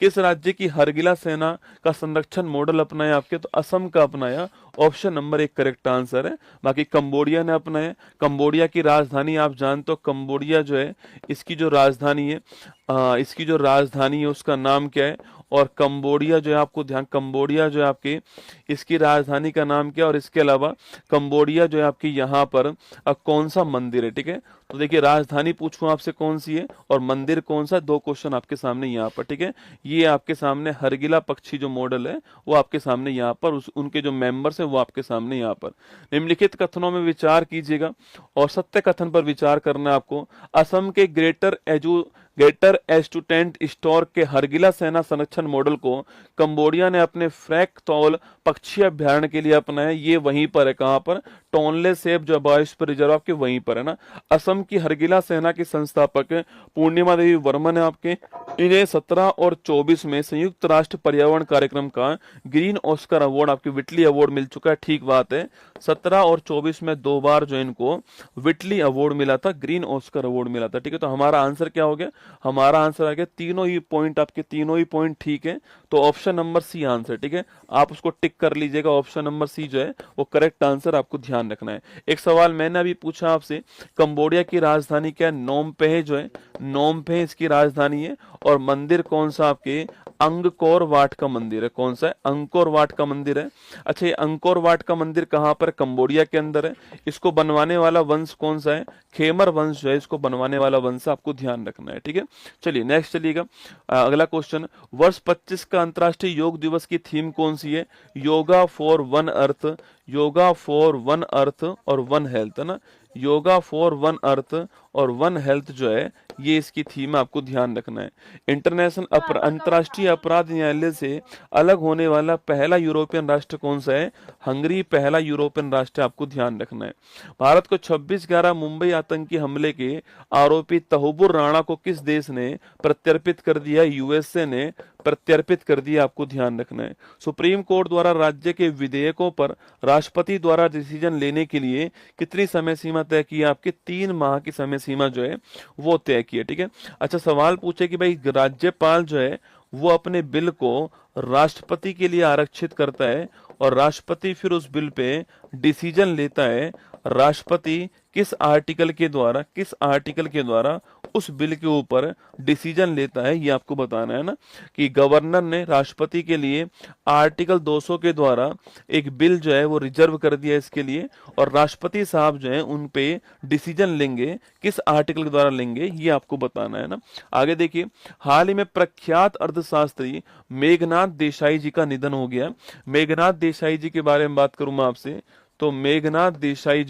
किस राज्य की हरगिला सेना का संरक्षण मॉडल अपनाया आपके? तो असम का अपनाया, ऑप्शन नंबर 1 करेक्ट आंसर है। बाकी कंबोडिया ने अपनाया। कंबोडिया की राजधानी आप जानते हो, कंबोडिया जो है इसकी जो राजधानी है, इसकी जो राजधानी है उसका नाम क्या है? और कंबोडिया जो है, आपको ध्यान, कंबोडिया जो है आपकी, इसकी राजधानी का नाम क्या है? और इसके अलावा कंबोडिया जो है आपकी यहाँ पर कौन सा मंदिर है, ठीक है। तो देखिए, राजधानी पूछूं आपसे कौन सी है और मंदिर कौन सा, दो क्वेश्चन आपके सामने यहाँ पर, ठीक है। ये आपके सामने हरगिला पक्षी जो मॉडल है वो आपके सामने यहाँ पर, उनके जो मेंबर्स हैं वो आपके सामने यहाँ पर। निम्नलिखित कथनों में विचार कीजिएगा और सत्य कथन पर विचार करना है आपको। असम के ग्रेटर एस्टुटेंट स्टोर के हरगिला सेना संरक्षण मॉडल को कंबोडिया ने अपने फ्रैक तौल पक्षी अभ्यारण्य के लिए अपनाया। ये वहीं पर है, कहां पर? टोनले सेप जो बायोस्फीयर रिजर्व आपके वहीं पर है ना। असम की हरगिला सेना की संस्थापक पूर्णिमा देवी वर्मन है आपके। इन्हें 17 और 24 में संयुक्त राष्ट्र पर्यावरण कार्यक्रम का ग्रीन ऑस्कर अवार्ड, आपके विटली अवार्ड मिल चुका है, ठीक बात है। 17 और 24 में 2 बार जो इनको विटली अवार्ड मिला था, ग्रीन ऑस्कर अवार्ड मिला था, ठीक है। तो हमारा आंसर क्या हो गया? हमारा आंसर आ गया, तीनों ही पॉइंट आपके, तीनों ही पॉइंट ठीक है। तो ऑप्शन नंबर सी आंसर, ठीक है, आप उसको टिक कर लीजिएगा। ऑप्शन नंबर सी जो है वो करेक्ट आंसर, आपको ध्यान रखना है। एक सवाल मैंने अभी पूछा आपसे, कंबोडिया की राजधानी क्या है? नोमपेह जो है, नोमपेह इसकी राजधानी है। और मंदिर कौन सा? आपके अंगकोर वाट का मंदिर है। कौन सा है? अंगकोर वाट का मंदिर है। अच्छा, ये अंगकोर वाट का मंदिर कहां पर? कंबोडिया के अंदर है। इसको बनवाने वाला वंश कौन सा है? खेमर वंश जो है इसको बनवाने वाला वंश, आपको ध्यान रखना है, ठीक है। चलिए नेक्स्ट चलिएगा। अगला क्वेश्चन, वर्ष 25 का अंतर्राष्ट्रीय योग दिवस की थीम कौन सी है? Yoga for one earth, yoga for one earth और वन हेल्थ, है ना। योगा फॉर वन अर्थ और वन हेल्थ जो है ये इसकी थीम, आपको ध्यान रखना है। अंतर्राष्ट्रीय अपराध न्यायालय से अलग होने वाला पहला यूरोपियन राष्ट्र कौन सा है? हंगरी पहला यूरोपियन राष्ट्र, आपको ध्यान रखना है। भारत को 26/11 मुंबई आतंकी हमले के आरोपी तहब्बुर राणा को किस देश ने प्रत्यर्पित कर दिया? यूएसए ने प्रत्यर्पित कर दिया, आपको ध्यान रखना है। सुप्रीम कोर्ट द्वारा राज्य के विधेयकों पर राष्ट्रपति द्वारा डिसीजन लेने के लिए कितनी समय सीमा तय की है? आपके 3 माह की समय सीमा जो है वो तय की है, ठीक है। अच्छा, सवाल पूछे कि भाई राज्यपाल जो है वो अपने बिल को राष्ट्रपति के लिए आरक्षित करता है और राष्ट्रपति फिर उस बिल पे डिसीजन लेता है। राष्ट्रपति किस आर्टिकल के द्वारा उस बिल के ऊपर डिसीजन लेता है, ये आपको बताना है ना। कि गवर्नर ने राष्ट्रपति के लिए आर्टिकल 200 के द्वारा एक बिल जो है वो रिजर्व कर दिया इसके लिए, और राष्ट्रपति साहब जो है उन पे डिसीजन लेंगे, किस आर्टिकल के द्वारा लेंगे, ये आपको बताना है ना। आगे देखिए, हाल ही में प्रख्यात अर्थशास्त्री मेघनाथ देसाई जी का निधन हो गया। मेघनाथ देसाई जी के बारे में बात करूं मैं आपसे, तो मेघनाथ देसाई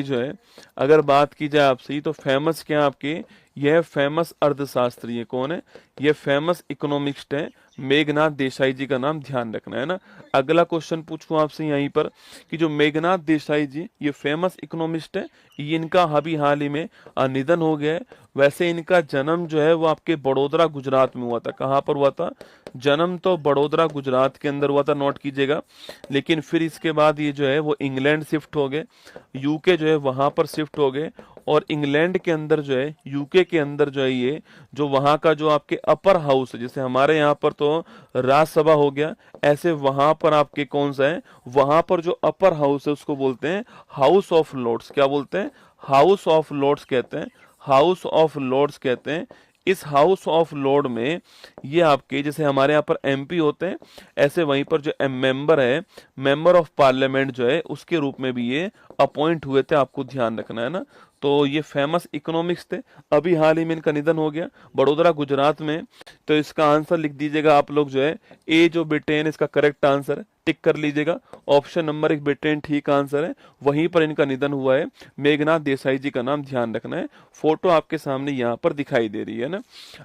जो है अगर बात की जाए आपसे, तो फेमस क्या आपके, यह फेमस अर्थशास्त्री है, कौन है? ये फेमस इकोनॉमिस्ट है, मेघनाथ देसाई जी का नाम ध्यान रखना है ना। अगला क्वेश्चन पूछूं आपसे यहीं पर कि जो मेघनाथ देसाई जी ये फेमस इकोनॉमिस्ट है, ये इनका अभी हाल ही में निधन हो गया है। वैसे इनका जन्म जो है वो आपके बड़ोदरा गुजरात में हुआ था। कहाँ पर हुआ था? जन्म तो बड़ोदरा गुजरात के अंदर हुआ था, नोट कीजिएगा। लेकिन फिर इसके बाद ये जो है वो इंग्लैंड शिफ्ट हो गए, यूके जो है वहां पर शिफ्ट हो गए, और इंग्लैंड के अंदर जो है, यूके के अंदर जो है, ये जो वहां का जो आपके अपर हाउस है, जैसे हमारे यहाँ पर तो राज्यसभा हो गया, ऐसे वहां पर आपके कौन सा है, वहां पर जो अपर हाउस है उसको बोलते हैं हाउस ऑफ लॉर्ड्स। क्या बोलते हैं? हाउस ऑफ लॉर्ड्स कहते हैं, हाउस ऑफ लॉर्ड्स कहते हैं। इस हाउस ऑफ लॉर्ड में ये आपके जैसे हमारे यहाँ पर एमपी होते हैं, ऐसे वहीं पर जो मेंबर है, मेंबर ऑफ पार्लियामेंट जो है, उसके रूप में भी ये अपॉइंट हुए थे, आपको ध्यान रखना है ना। तो ये फेमस इकोनॉमिक्स थे, अभी हाल ही में इनका निधन हो गया, बड़ोदरा गुजरात में। तो इसका आंसर लिख दीजिएगा आप लोग जो है, ए जो ब्रिटेन इसका करेक्ट आंसर है, टिक कर लीजिएगा। ऑप्शन नंबर 1 ब्रिटेन ठीक आंसर है, वहीं पर इनका निधन हुआ है। मेघनाथ देसाई जी का नाम ध्यान रखना है। फोटो आपके सामने यहाँ पर दिखाई दे रही है ना।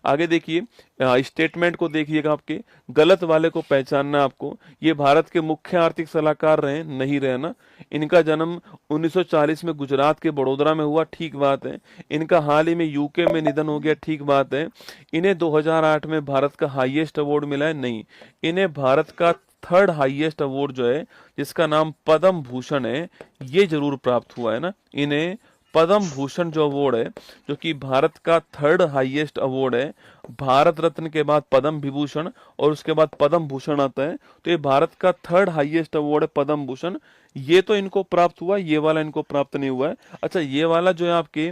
आगे देखिए, स्टेटमेंट को देखिएगा, आपके गलत वाले को पहचानना आपको। ये भारत के मुख्य आर्थिक सलाहकार रहे नहीं रहे ना। इनका जन्म 1940 में गुजरात के बड़ोदरा में हुआ, ठीक बात है। इनका हाल ही में यूके में निधन हो गया, ठीक बात है। इन्हें 2008 में भारत का हाईएस्ट अवार्ड मिला है, नहीं। इन्हें भारत का थर्ड हाईएस्ट अवार्ड जो है, जिसका नाम पद्म भूषण है, ये जरूर प्राप्त हुआ है ना। इन्हें पद्म भूषण जो अवार्ड है, जो कि भारत का थर्ड हाईएस्ट अवार्ड है, भारत रत्न के बाद पद्म विभूषण और उसके बाद पद्म भूषण आता है, तो ये भारत का थर्ड हाईएस्ट अवार्ड है पद्म भूषण। ये तो इनको प्राप्त हुआ, ये वाला इनको प्राप्त नहीं हुआ है। अच्छा, ये वाला जो है आपके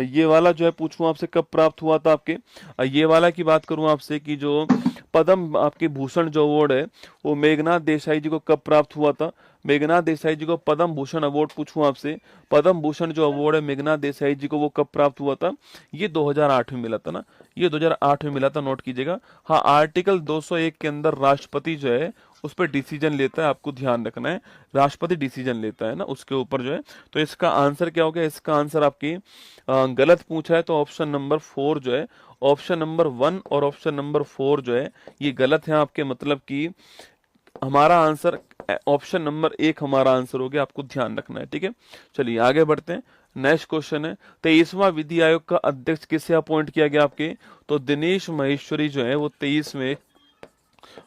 ये वाला जो है पूछूं आपसे कब प्राप्त हुआ था आपके, ये वाला की बात करूं आपसे कि जो पद्म आपके भूषण जो अवार्ड है वो मेघनाथ देसाई जी को कब प्राप्त हुआ था। मेघनाथ देसाई जी को पद्म भूषण अवार्ड पूछूं आपसे, पद्म भूषण जो अवार्ड है मेघनाथ देसाई जी को वो कब प्राप्त हुआ था? ये 2008 में मिला था ना, ये 2008 में मिला था, नोट कीजिएगा। हाँ, आर्टिकल 201 के अंदर राष्ट्रपति जो है उस पर डिसीजन लेता है, आपको ध्यान रखना है। राष्ट्रपति डिसीजन लेता है ना उसके ऊपर जो है। तो इसका आंसर क्या हो गया? इसका आंसर आपकी गलत पूछा है, तो ऑप्शन नंबर 4 जो है, ऑप्शन नंबर 1 और ऑप्शन नंबर 4 जो है ये गलत है आपके। मतलब कि हमारा आंसर ऑप्शन नंबर 1 हमारा आंसर हो गया, आपको ध्यान रखना है, ठीक है। चलिए आगे बढ़ते हैं। नेक्स्ट क्वेश्चन है, 23वां विधि आयोग का अध्यक्ष किसे अपॉइंट किया गया आपके? तो दिनेश माहेश्वरी जो है वो 23वें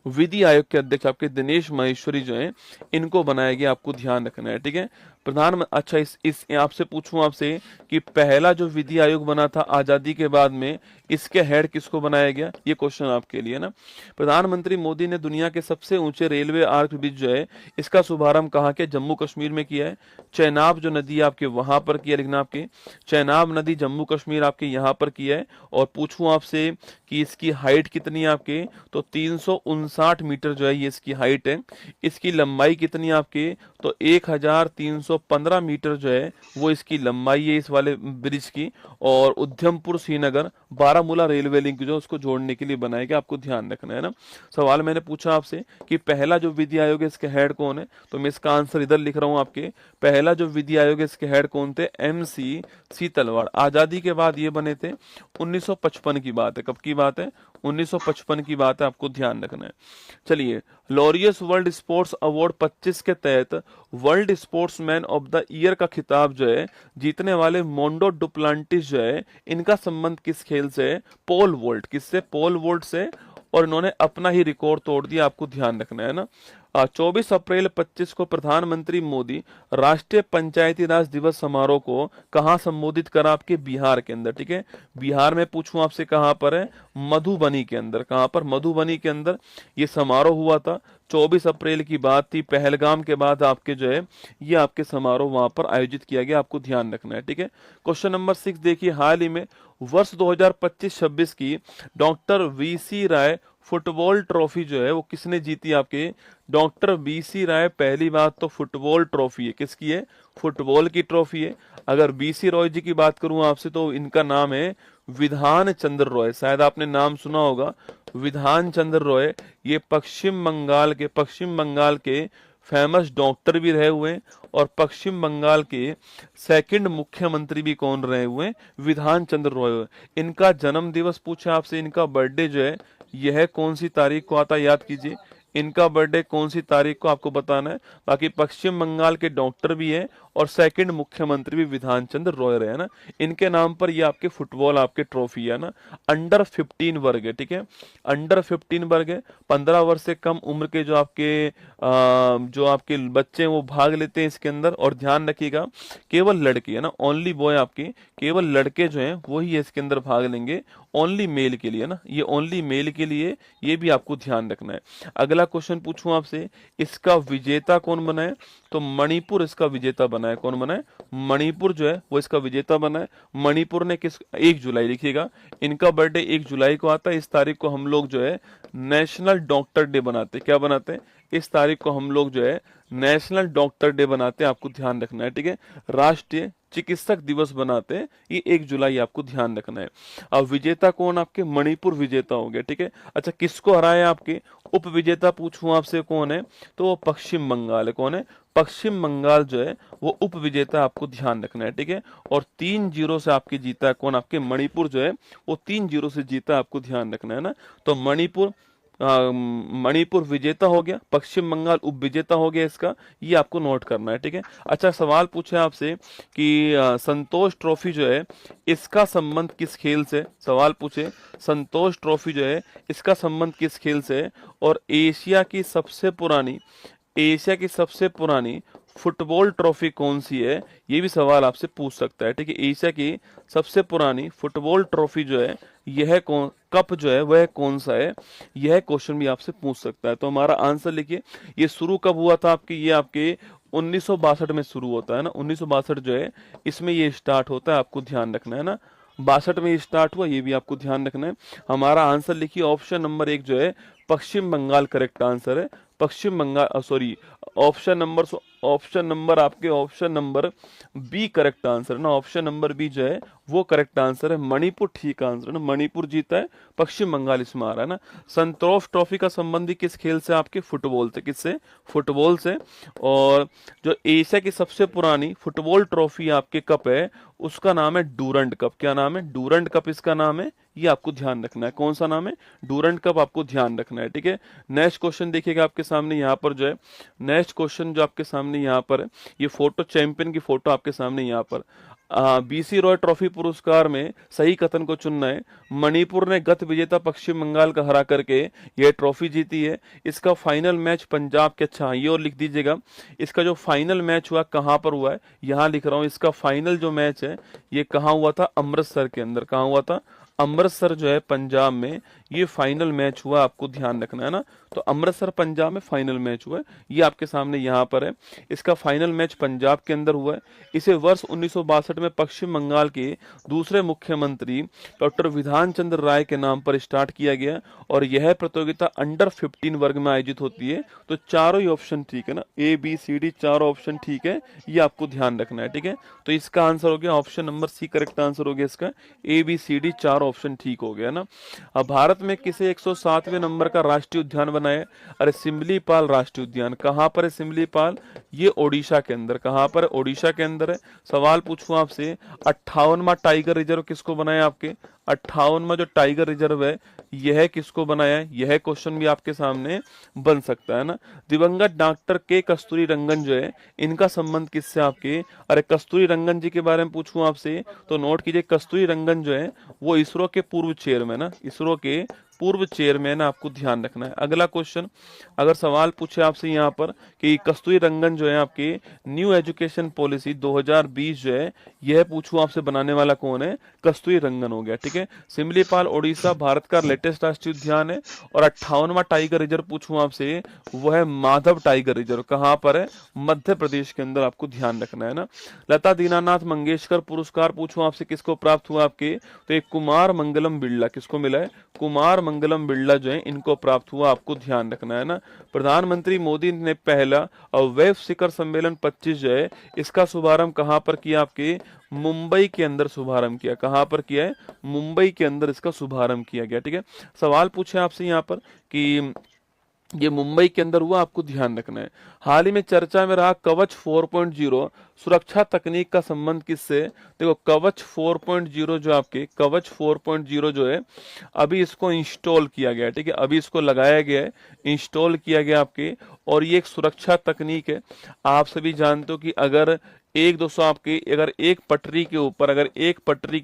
विधि आयोग के अध्यक्ष आपके दिनेश माहेश्वरी जो है, इनको बनाया गया, आपको ध्यान रखना है, ठीक है। अच्छा, इस आपसे पूछूं आपसे कि पहला जो विधि आयोग बना था आजादी के बाद में, इसके हेड किसको बनाया गया? ये क्वेश्चन आपके लिए ना। प्रधानमंत्री मोदी ने दुनिया के सबसे ऊंचे रेलवे आर्क ब्रिज जो है, इसका शुभारंभ कहाँ के? जम्मू कश्मीर में किया है। चेनाब जो नदी आपके वहां पर किया, लिखना आपके चेनाब नदी जम्मू कश्मीर आपके यहाँ पर किया है। और पूछूं आपसे कि इसकी हाइट कितनी है आपके? तो 359 मीटर जो है ये इसकी हाइट है। इसकी लंबाई कितनी आपके? तो 1315 मीटर जो है वो इसकी लंबाई है इस वाले ब्रिज की। और उधमपुर श्रीनगर बारामूला रेलवे लिंक जो उसको जोड़ने के लिए बनाया गया, आपको ध्यान रखना है ना। सवाल मैंने पूछा आपसे कि पहला जो विधि आयोग है इसके हेड कौन है, तो मैं इसका आंसर इधर लिख रहा हूं आपके। पहला जो विधि आयोग है इसके हेड कौन थे? MC सीतलवाड़। आजादी के बाद ये बने थे, 1955 की बात है। कब की बात है? 1955 की बात है, आपको ध्यान रखना है। चलिए, लॉरियस वर्ल्ड स्पोर्ट्स अवार्ड 25 के तहत world sportsman of the year का खिताब जो है जीतने वाले मोंडो डुप्लांटिस जो है, इनका संबंध किस खेल से है? पोल वोल्ट। किससे? पोल वोल्ट से। और इन्होंने अपना ही रिकॉर्ड तोड़ दिया, आपको ध्यान रखना है ना। 24 अप्रैल 25 को प्रधानमंत्री मोदी राष्ट्रीय पंचायती राज दिवस समारोह को कहां संबोधित करा? आपके बिहार के अंदर, ठीक है। बिहार में पूछूं आपसे कहां पर है? मधुबनी के अंदर। कहां पर? मधुबनी के अंदर ये समारोह हुआ था। 24 अप्रैल की बात थी, पहलगाम के बाद आपके जो है ये आपके समारोह वहां पर आयोजित किया गया, आपको ध्यान रखना है, ठीक है। क्वेश्चन नंबर 6 देखिए, हाल ही में वर्ष 2025-26 की डॉक्टर VC राय फुटबॉल ट्रॉफी जो है वो किसने जीती? आपके डॉक्टर VC राय। पहली बात तो फुटबॉल ट्रॉफी है, किसकी है? फुटबॉल की ट्रॉफी है। अगर VC रॉय जी की बात करूं आपसे तो इनका नाम है विधान चंद्र रॉय। शायद आपने नाम सुना होगा, विधान चंद्र रॉय। ये पश्चिम बंगाल के फेमस डॉक्टर भी रहे हुए हैं, और पश्चिम बंगाल के सेकंड मुख्यमंत्री भी कौन रहे हुए हैं? विधान चंद्र रॉय। इनका जन्म दिवस पूछा आपसे, इनका बर्थडे जो है यह कौन सी तारीख को आता है, याद कीजिए। इनका बर्थडे कौन सी तारीख को आपको बताना है। बाकी पश्चिम बंगाल के डॉक्टर भी हैं और सेकंड मुख्यमंत्री भी विधान चंद्र रॉय रहे हैं ना। इनके नाम पर ये आपके फुटबॉल आपके ट्रॉफी है ना। अंडर 15 वर्ग है, ठीक है, अंडर 15 वर्ग है। 15 वर्ष से कम उम्र के जो आपके बच्चे हैं वो भाग लेते हैं इसके अंदर। और ध्यान रखिएगा केवल लड़के है ना, ओनली बॉय, आपके केवल लड़के जो हैं वही इसके अंदर भाग लेंगे, ओनली मेल के लिए ना, ये ओनली मेल के लिए, ये भी आपको ध्यान रखना है। अगला क्वेश्चन पूछूं आपसे, इसका विजेता कौन बना है? तो मणिपुर इसका विजेता बना है। कौन बना है? मणिपुर जो है वो इसका विजेता बना है। मणिपुर ने 1 जुलाई, लिखिएगा इनका बर्थडे 1 जुलाई को आता है। इस तारीख को हम लोग जो है नेशनल डॉक्टर डे बनाते हैं। क्या बनाते हैं? इस तारीख को हम लोग जो है नेशनल डॉक्टर डे बनाते हैं, आपको ध्यान रखना है, ठीक है। राष्ट्रीय चिकित्सक दिवस बनाते हैं, ये 1 जुलाई आपको ध्यान रखना है। अब विजेता कौन? आपके मणिपुर विजेता हो गया, ठीक है। अच्छा, किसको हराया? आपके उप विजेता पूछूं आपसे कौन है? तो वो पश्चिम बंगाल है। कौन है? पश्चिम बंगाल जो है वो उप विजेता, आपको ध्यान रखना है, ठीक है। और 3-0 से आपकी जीता है कौन? आपके मणिपुर जो है वो 3-0 से जीता है, आपको ध्यान रखना है ना। तो मणिपुर विजेता हो गया, पश्चिम बंगाल उप विजेता हो गया, इसका ये आपको नोट करना है, ठीक है। अच्छा, सवाल पूछे आपसे कि संतोष ट्रॉफी जो है इसका संबंध किस खेल से? सवाल पूछे संतोष ट्रॉफी जो है इसका संबंध किस खेल से है? और एशिया की सबसे पुरानी फुटबॉल ट्रॉफी कौन सी है? ये भी सवाल आपसे पूछ सकता है, ठीक है। एशिया की सबसे पुरानी फुटबॉल ट्रॉफी जो है यह कौन कप जो है वह कौन सा है? यह क्वेश्चन भी आपसे पूछ सकता है। तो हमारा आंसर लिखिए, ये शुरू कब हुआ था आपके? ये आपके 1962 में शुरू होता है ना। 1962 जो है इसमें ये स्टार्ट होता है, आपको ध्यान रखना है ना। 62 में स्टार्ट हुआ, ये भी आपको ध्यान रखना है। हमारा आंसर लिखिए, ऑप्शन नंबर 1 जो है पश्चिम बंगाल करेक्ट आंसर है। Paschim Bengal, sorry, option number B correct answer है ना। ऑप्शन नंबर बी जो है वो करेक्ट आंसर है। मणिपुर ठीक आंसर है ना, मणिपुर जीता है, पश्चिम बंगाल इसमें आ रहा है ना। संतोष ट्रॉफी का संबंधी किस खेल से? आपके फुटबॉल से। किससे? फुटबॉल से। और जो एशिया की सबसे पुरानी फुटबॉल ट्रॉफी आपके कप है उसका नाम है डूरंड कप। क्या नाम है? डूरंड कप इसका नाम है, ये आपको ध्यान रखना है। कौन सा नाम है? डूरंड कप, आपको ध्यान रखना है, ठीक है। नेक्स्ट क्वेश्चन देखिएगा आपके सामने यहाँ पर जो है, नेक्स्ट क्वेश्चन जो आपके सामने यहाँ पर है, ये फोटो चैंपियन की फोटो आपके सामने यहाँ पर। बीसी रॉय ट्रॉफी पुरस्कार में सही कथन को चुनना है। मणिपुर ने गत विजेता पश्चिम बंगाल का हरा करके यह ट्रॉफी जीती है। इसका फाइनल मैच पंजाब के, अच्छा ये और लिख दीजिएगा, इसका जो फाइनल मैच हुआ कहाँ पर हुआ है? यहाँ लिख रहा हूँ, इसका फाइनल जो मैच है ये कहाँ हुआ था? अमृतसर के अंदर। कहाँ हुआ था? अमृतसर जो है पंजाब में ये फाइनल मैच हुआ, आपको ध्यान रखना है ना। तो अमृतसर पंजाब में फाइनल मैच हुआ है, ये आपके सामने यहाँ पर है। इसका फाइनल मैच पंजाब के अंदर हुआ है। इसे वर्ष 1962 में पश्चिम बंगाल के दूसरे मुख्यमंत्री डॉक्टर विधान चंद्र राय के नाम पर स्टार्ट किया गया और यह प्रतियोगिता अंडर 15 वर्ग में आयोजित होती है। तो चारों ही ऑप्शन ठीक है ना, ए बी सी डी चारों ऑप्शन ठीक है, ये आपको ध्यान रखना है, ठीक है। तो इसका आंसर हो गया option number C correct answer हो गया इसका। ए बी सी डी चारों ऑप्शन ठीक हो गया ना। अब भारत में किसे 107वें नंबर का राष्ट्रीय उद्यान बनाया? अरे सिमलीपाल राष्ट्रीय उद्यान। कहां पर है सिमलीपाल? ये ओडिशा के अंदर। कहां पर है? ओडिशा के अंदर है। सवाल पूछूं आपसे, 58वां टाइगर रिजर्व किसको बनाया? आपके 58वां जो टाइगर रिजर्व है यह किसको बनाया है? यह क्वेश्चन भी आपके सामने बन सकता है ना। दिवंगत डॉक्टर के कस्तूरी रंगन जो है इनका संबंध किससे? आपके, अरे कस्तूरी रंगन जी के बारे में पूछूं आपसे तो नोट कीजिए, कस्तूरी रंगन जो है वो इसरो के पूर्व चेयरमैन है, इसरो के पूर्व चेयरमैन, आपको ध्यान रखना है। अगला क्वेश्चन, अगर सवाल पूछे आपसे यहाँ पर कि कस्तूरी रंगन जो है आपके न्यू एजुकेशन पॉलिसी 2020 जो है यह पूछूं आपसे बनाने वाला कौन है? कस्तूरी रंगन हो गया, ठीक है। सिमलीपाल ओडिशा भारत का लेटेस्ट राष्ट्रीय उद्यान है। और 58वां टाइगर रिजर्व पूछूं आपसे वो है माधव टाइगर रिजर्व। कहाँ पर है? मध्य प्रदेश के अंदर, आपको ध्यान रखना है ना। लता दीनानाथ मंगेशकर पुरस्कार पूछूं आपसे किसको प्राप्त हुआ? आपके तो एक कुमार मंगलम बिरला, किसको मिला है? कुमार मंगलम बिरला जो है इनको प्राप्त हुआ, आपको ध्यान रखना है ना। प्रधानमंत्री मोदी ने पहला वेब शिखर सम्मेलन 25 जो है इसका शुभारंभ कहां पर किया? आपके मुंबई के अंदर शुभारंभ किया। कहां पर किया है? मुंबई के अंदर इसका शुभारंभ किया गया, ठीक है। सवाल पूछे आपसे यहाँ पर कि ये मुंबई के अंदर हुआ, आपको ध्यान रखना है। हाल ही में चर्चा में रहा कवच 4.0 सुरक्षा तकनीक का संबंध किससे? देखो कवच 4.0 जो आपके कवच 4.0 जो है अभी इसको इंस्टॉल किया गया है, ठीक है, अभी इसको लगाया गया है, इंस्टॉल किया गया आपके, और ये एक सुरक्षा तकनीक है। आप सभी जानते हो कि अगर एक दोस्तों आपके अगर एक पटरी के ऊपर अगर एक पटरी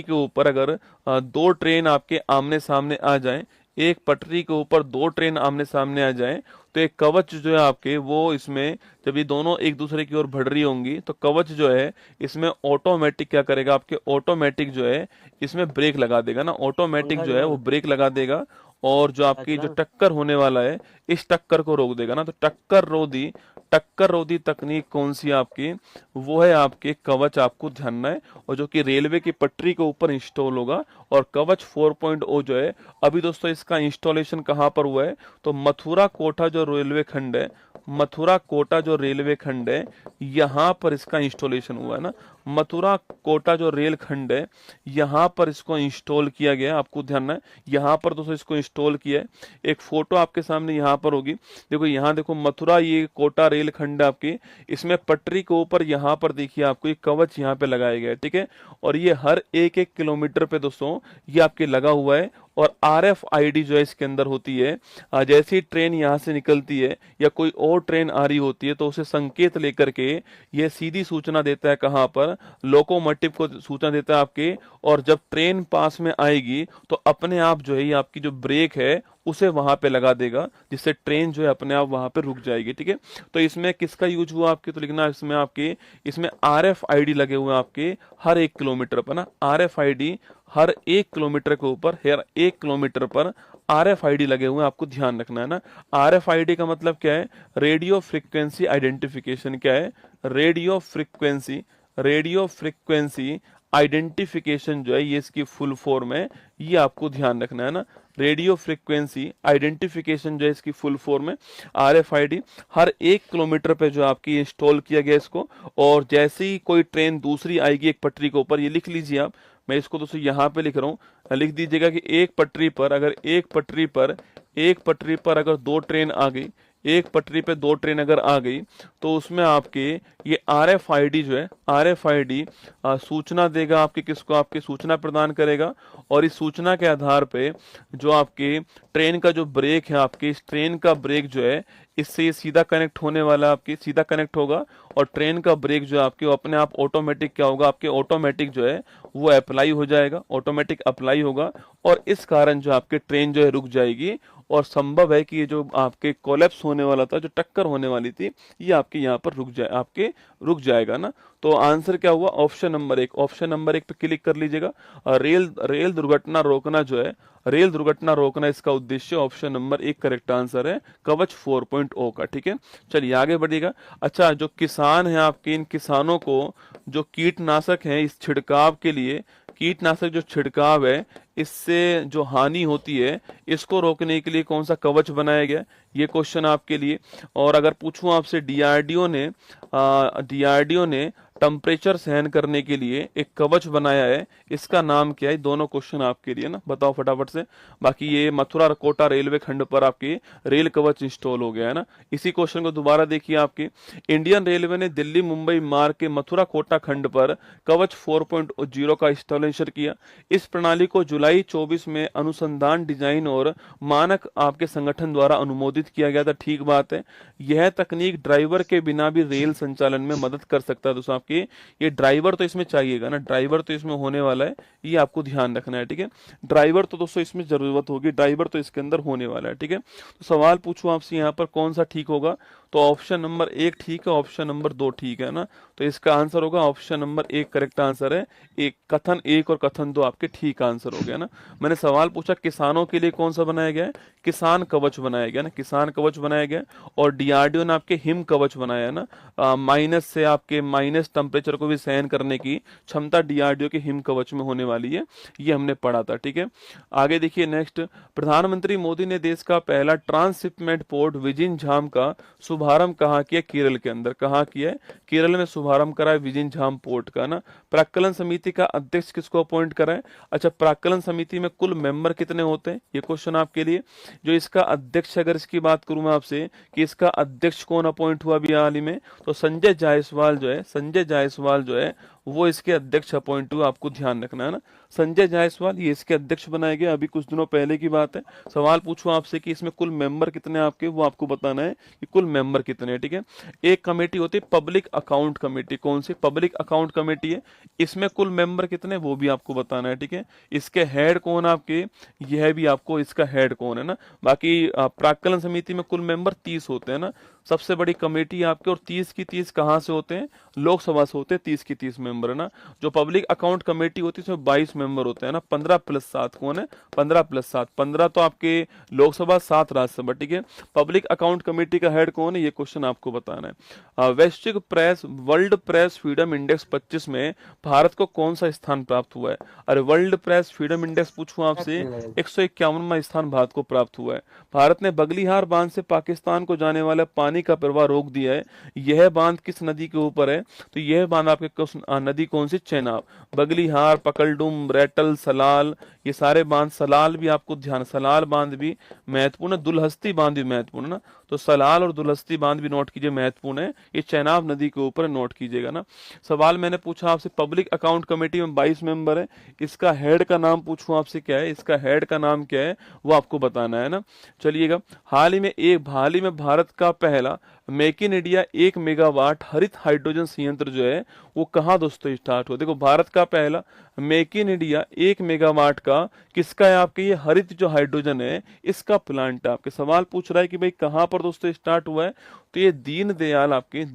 के ऊपर अगर दो ट्रेन आपके आमने सामने आ जाएं, एक पटरी के ऊपर दो ट्रेन आमने सामने आ जाएं, तो एक कवच जो है आपके वो इसमें जब ये दोनों एक दूसरे की ओर बढ़ रही होंगी तो कवच जो है इसमें ऑटोमेटिक क्या करेगा, आपके ऑटोमेटिक जो है इसमें ब्रेक लगा देगा ना, ऑटोमेटिक जो है वो ब्रेक लगा देगा, और जो आपकी जो टक्कर होने वाला है इस टक्कर को रोक देगा ना। तो टक्कर रोधी तकनीक कौन सी है आपकी? वो है आपके कवच, आपको ध्यान है, और जो कि रेलवे की पटरी के ऊपर इंस्टॉल होगा। और कवच 4.0 जो है अभी दोस्तों इसका इंस्टॉलेशन कहाँ पर हुआ है? तो मथुरा कोटा जो रेलवे खंड है, मथुरा कोटा जो रेलवे खंड है यहाँ पर इसका इंस्टॉलेशन हुआ है ना। मथुरा कोटा जो रेल खंड है यहाँ पर इसको इंस्टॉल किया गया है, आपको ध्यान है, यहाँ पर दोस्तों इसको इंस्टॉल किया है। एक फोटो आपके सामने यहाँ पर होगी, देखो यहाँ देखो मथुरा ये कोटा रेल खंड है आपकी, इसमें पटरी के ऊपर यहाँ पर देखिए आपको ये कवच यहाँ पे लगाया गया है, ठीक है। और ये हर एक एक किलोमीटर पे दोस्तों ये आपके लगा हुआ है। और RFID जो है इसके अंदर होती है, जैसी ट्रेन यहाँ से निकलती है या कोई और ट्रेन आ रही होती है तो उसे संकेत लेकर के ये सीधी सूचना देता है, कहाँ पर? लोकोमोटिव को सूचना देता है आपके। और जब ट्रेन पास में आएगी तो अपने आप जो है ये आपकी जो ब्रेक है उसे वहां पे लगा देगा, जिससे ट्रेन जो है अपने आप वहां पे रुक जाएगी, ठीक है। तो इसमें किसका यूज हुआ आपके? तो लिखना इसमें आपके इसमें RFID लगे हुए हैं आपके हर एक किलोमीटर पर ना, RFID हर एक किलोमीटर के ऊपर, हर एक किलोमीटर पर RFID लगे हुए हैं, आपको ध्यान रखना है ना। RFID का मतलब क्या है? Radio frequency identification. क्या है? रेडियो फ्रिक्वेंसी आइडेंटिफिकेशन जो है ये इसकी फुल फॉर्म है, ये आपको ध्यान रखना है ना। रेडियो फ्रिक्वेंसी आइडेंटिफिकेशन जो है इसकी फुल फॉर्म है RFID। हर एक किलोमीटर पे जो आपकी इंस्टॉल किया गया इसको, और जैसे ही कोई ट्रेन दूसरी आएगी एक पटरी के ऊपर, ये लिख लीजिए आप, मैं इसको दोस्तों यहाँ पे लिख रहा हूँ, लिख दीजिएगा कि एक पटरी पर अगर दो ट्रेन आ गई, एक पटरी पे दो ट्रेन अगर आ गई तो उसमें आपके ये RFID जो है RFID सूचना देगा आपके, किसको? आपके सूचना प्रदान करेगा। और इस सूचना के आधार पे जो आपके ट्रेन का जो ब्रेक है, आपके इस ट्रेन का ब्रेक जो है इससे ये सीधा कनेक्ट होने वाला, आपके सीधा कनेक्ट होगा, और ट्रेन का ब्रेक जो है आपके अपने आप ऑटोमेटिक क्या होगा, आपके ऑटोमेटिक जो है वो अप्लाई हो जाएगा, ऑटोमेटिक अप्लाई होगा। और इस कारण जो आपके ट्रेन जो है रुक जाएगी, और संभव है कि ये जो आपके कोलैप्स होने वाला था, जो टक्कर होने वाली थी, ये आपके यहाँ पर रुक जाएगा ना। तो आंसर क्या हुआ? ऑप्शन नंबर 1, ऑप्शन नंबर 1 पे क्लिक कर लीजिएगा। रेल दुर्घटना रोकना जो है, रेल दुर्घटना रोकना इसका उद्देश्य, ऑप्शन नंबर 1 करेक्ट आंसर है कवच 4.0 का, ठीक है। चलिए आगे बढ़िएगा। अच्छा, जो किसान है आपके, इन किसानों को जो कीटनाशक है इस छिड़काव के लिए, कीटनाशक जो छिड़काव है इससे जो हानि होती है इसको रोकने के लिए कौन सा कवच बनाया गया? ये क्वेश्चन आपके लिए। और अगर पूछूं आपसे, डीआरडीओ ने टेम्परेचर सहन करने के लिए एक कवच बनाया है, इसका नाम क्या है? दोनों क्वेश्चन आपके लिए ना, बताओ फटाफट से। बाकी ये मथुरा कोटा रेलवे खंड पर आपके रेल कवच इंस्टॉल हो गया है ना। इसी क्वेश्चन को दोबारा देखिए आपके, इंडियन रेलवे ने दिल्ली मुंबई मार्ग के मथुरा कोटा खंड पर कवच 4.0 का इंस्टॉलेशन किया। इस प्रणाली को जुलाई 24 में अनुसंधान डिजाइन और मानक आपके संगठन द्वारा अनुमोदित किया गया था। ठीक बात है, यह तकनीक ड्राइवर के बिना भी रेल संचालन में मदद कर सकता है। दोस्तों आपके ये ड्राइवर तो इसमें चाहिएगा ना, ड्राइवर तो इसमें होने वाला है, ये आपको ध्यान रखना है, ठीक है। ड्राइवर तो दोस्तों इसमें जरूरत होगी, ड्राइवर तो इसके अंदर होने वाला है, ठीक है। तो सवाल पूछूं आपसे यहाँ पर कौन सा ठीक होगा? तो ऑप्शन नंबर 1 ठीक है, ऑप्शन नंबर 2 ठीक है ना। तो इसका आंसर होगा ऑप्शन नंबर 1 करेक्ट आंसर है। एक कथन 1 और कथन 2 आपके ठीक आंसर हो गया ना। मैंने सवाल पूछा किसानों के लिए कौन सा बनाया गया है? किसान कवच बनाया गया ना, किसान कवच बनाया गया। और डीआरडीओ ने आपके हिम कवच बनाया है ना, माइनस से आपके माइनस टेम्परेचर को भी सहन करने की क्षमता डीआरडीओ के हिम कवच में होने वाली है, ये हमने पढ़ा था, ठीक है। आगे देखिए नेक्स्ट, प्रधानमंत्री मोदी ने देश का पहला ट्रांसशिपमेंट पोर्ट विजिन झाम का शुभारंभ शुभारंभ कहाँ किया? केरल के अंदर। कहाँ किया है? केरल में शुभारंभ करा है विजिनझाम पोर्ट का ना। प्राक्कलन समिति का अध्यक्ष किसको अपॉइंट करा है? अच्छा, प्राक्कलन समिति में कुल मेंबर कितने होते हैं? ये क्वेश्चन आपके लिए। जो इसका अध्यक्ष, अगर इसकी बात करूं मैं आपसे कि इसका अध्यक्ष कौन अपॉइंट हुआ अभी हाल ही में, तो संजय जायसवाल जो है, संजय जायसवाल जो है वो इसके अध्यक्ष अपॉइंट हुआ। आपको ध्यान रखना है ना, संजय जायसवाल ये इसके अध्यक्ष बनाए गए, अभी कुछ दिनों पहले की बात है। सवाल पूछो आपसे कि इसमें कुल मेंबर कितने हैं आपके, वो आपको बताना है कि कुल मेंबर कितने हैं। ठीक है, एक कमेटी होती है पब्लिक अकाउंट कमेटी। कौन सी? पब्लिक अकाउंट कमेटी है। इसमें कुल मेंबर कितने, वो भी आपको बताना है। ठीक है, इसके हेड कौन आपके, यह भी आपको, इसका हेड कौन है ना। बाकी प्राक्कलन समिति में कुल मेंबर 30 होते हैं ना, सबसे बड़ी कमेटी आपके, और 30 की 30 कहाँ से होते हैं? लोकसभा से होते हैं 30 की 30 मेंबर है ना। जो पब्लिक अकाउंट कमेटी होती है उसमें 22 मेंबर होते हैं ना। 15 प्लस 7 कौन है? 15 प्लस 7, 15 तो आपके लोकसभा, 7 राज्यसभा। ठीक है, पब्लिक अकाउंट कमेटी का हेड कौन है, ये क्वेश्चन आपको बताना है। वैश्विक press, world press freedom index 25 में भारत को कौन सा स्थान प्राप्त हुआ है? अरे वर्ल्ड प्रेस फ्रीडम इंडेक्स पूछूं आपसे, 151वां स्थान भारत को प्राप्त हुआ है। भारत ने बगलिहार बांध से पाकिस्तान को जाने वाला पानी का प्रवाह रोक दिया है। यह बांध किस नदी के ऊपर है? तो यह बांध आपके नदी कौन सी? चेनाब। बगलिहार, पकलडुम, रेटल, सलाल, ये सारे बांध। सलाल भी आपको ध्यान, सलाल बांध भी महत्वपूर्ण है, दुलहस्ती बांध भी महत्वपूर्ण है ना, तो सलाल और दुलहस्ती बांध भी नोट कीजिए, महत्वपूर्ण है। ये चेनाब नदी के ऊपर नोट कीजिएगा ना। सवाल मैंने पूछा आपसे, पब्लिक अकाउंट कमेटी में 22 मेंबर है, इसका हेड का नाम पूछूं आपसे क्या है, इसका हेड का नाम क्या है, वो आपको बताना है ना। चलिएगा, हाल ही में भारत का पहला मेक इन इंडिया 1 मेगावाट हरित हाइड्रोजन संयंत्र जो है वो कहाँ दोस्तों स्टार्ट हुआ? देखो, भारत का पहला मेक इन इंडिया 1 मेगावाट का किसका है? आपके ये हरित जो हाइड्रोजन है इसका प्लांट है। आपके सवाल पूछ रहा है कि भाई कहाँ पर दोस्तों स्टार्ट हुआ है, तो ये दीनदयाल, आपके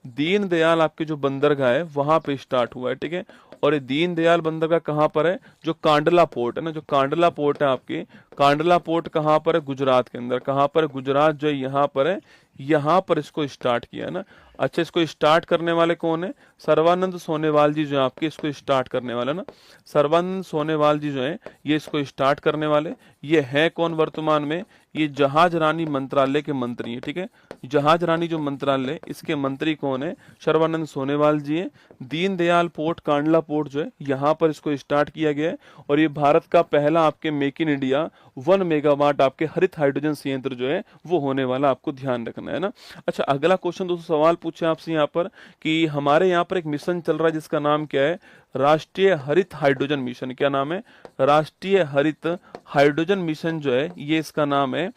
दीनदयाल आपके जो बंदरगाह है वहां पे स्टार्ट हुआ है। ठीक है, और ये दीनदयाल बंदरगाह कहाँ पर है? जो कांडला पोर्ट है ना, जो कांडला पोर्ट है आपके, कांडला पोर्ट कहाँ पर है? गुजरात के अंदर। कहाँ पर? गुजरात जो है यहाँ पर है, यहाँ पर इसको स्टार्ट किया है ना। अच्छा, इसको स्टार्ट करने वाले कौन है? सर्बानंद सोनेवाल जी जो है आपके इसको स्टार्ट करने वाले ना, सर्बानंद सोनेवाल जी जो है ये इसको स्टार्ट करने वाले। ये है कौन वर्तमान में? ये जहाज रानी मंत्रालय के मंत्री है। ठीक है, जहाज रानी जो मंत्रालय, इसके मंत्री कौन है? सर्बानंद सोनेवाल जी है। दीनदयाल पोर्ट, कांडला पोर्ट जो है यहाँ पर इसको स्टार्ट किया गया है, और ये भारत का पहला आपके मेक इन इंडिया 1 मेगावाट आपके हरित हाइड्रोजन संयंत्र जो है वो होने वाला, आपको ध्यान रखना है ना। अच्छा, अगला क्वेश्चन दोस्तों, सवाल पूछे आपसे यहाँ पर कि हमारे यहाँ पर एक मिशन चल रहा है जिसका नाम क्या है? राष्ट्रीय हरित हाइड्रोजन मिशन। क्या नाम है? राष्ट्रीय हरित हाइड्रोजन मिशन जो है ये इसका नाम है।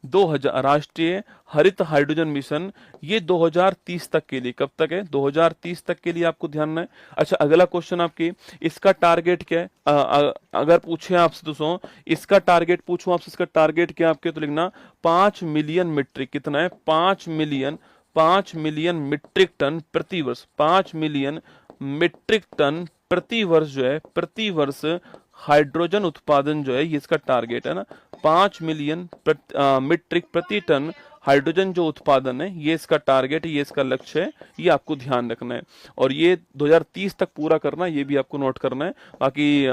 2000 राष्ट्रीय हरित हाइड्रोजन मिशन, ये 2030 तक के लिए। कब तक है? 2030 तक के लिए, आपको ध्यान है। अच्छा, अगला क्वेश्चन आपकी, इसका टारगेट क्या है? अगर पूछे आपसे दोस्तों, इसका टारगेट पूछूं आपसे, इसका टारगेट क्या आपके, तो लिखना 5 मिलियन मीट्रिक, कितना है? 5 मिलियन मीट्रिक टन प्रति वर्ष। 5 मिलियन मीट्रिक टन प्रति वर्ष जो है, प्रति वर्ष हाइड्रोजन उत्पादन जो है ये इसका टारगेट है ना। 5 मिलियन मीट्रिक प्रति टन हाइड्रोजन जो उत्पादन है ये इसका टारगेट है, ये इसका लक्ष्य है, ये आपको ध्यान रखना है। और ये 2030 तक पूरा करना है, ये भी आपको नोट करना है। बाकी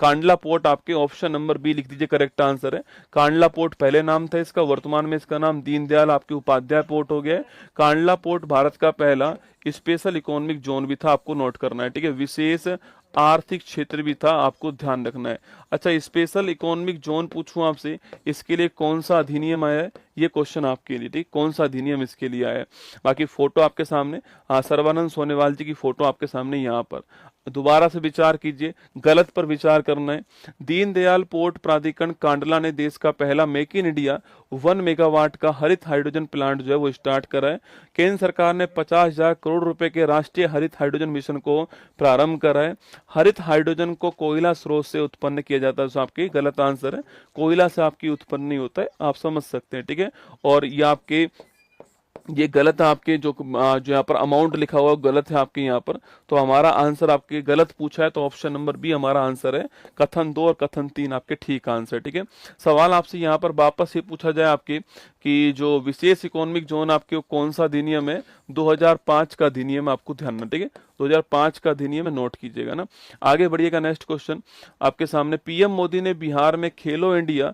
कांडला पोर्ट आपके ऑप्शन नंबर बी लिख दीजिए, करेक्ट आंसर है। कांडला पोर्ट पहले नाम था इसका, वर्तमान में इसका नाम दीनदयाल आपके उपाध्याय पोर्ट हो गया है। कांडला पोर्ट भारत का पहला स्पेशल इकोनॉमिक जोन भी था, आपको नोट करना है। ठीक है, विशेष आर्थिक क्षेत्र भी था, आपको ध्यान रखना है। अच्छा, स्पेशल इकोनॉमिक जोन पूछूं आपसे, इसके लिए कौन सा अधिनियम आया है? ये क्वेश्चन आपके लिए, ठीक, कौन सा अधिनियम इसके लिए आया है? बाकी फोटो आपके सामने, सर्बानंद सोनेवाल जी की फोटो आपके सामने यहाँ पर। दोबारा से विचार कीजिए, गलत पर विचार करना है। दीनदयाल पोर्ट प्राधिकरण कांडला ने देश का पहला मेक इन इंडिया 1 मेगावाट का हरित हाइड्रोजन प्लांट जो है वो स्टार्ट करा है। केंद्र सरकार ने 50,000 करोड़ रुपए के राष्ट्रीय हरित हाइड्रोजन मिशन को प्रारंभ करा है। हरित हाइड्रोजन को कोयला स्रोत से उत्पन्न किया जाता है, तो आपकी गलत आंसर है, कोयला से आपकी उत्पन्न नहीं होता है, आप समझ सकते हैं। ठीक है, और ये आपके, ये गलत है आपके, जो यहाँ पर अमाउंट लिखा हुआ है गलत है आपके यहाँ पर, तो हमारा आंसर आपके गलत पूछा है, तो ऑप्शन नंबर बी हमारा आंसर है। कथन 2 और कथन 3 आपके ठीक आंसर। ठीक है, सवाल आपसे यहाँ पर वापस ये पूछा जाए आपके कि जो विशेष इकोनॉमिक जोन आपके कौन सा अधिनियम है? 2005 का अधिनियम, आपको ध्यान रखना। ठीक है, 2005 का अधिनियम नोट कीजिएगा ना। आगे बढ़िएगा, नेक्स्ट क्वेश्चन आपके सामने। पीएम मोदी ने बिहार में खेलो इंडिया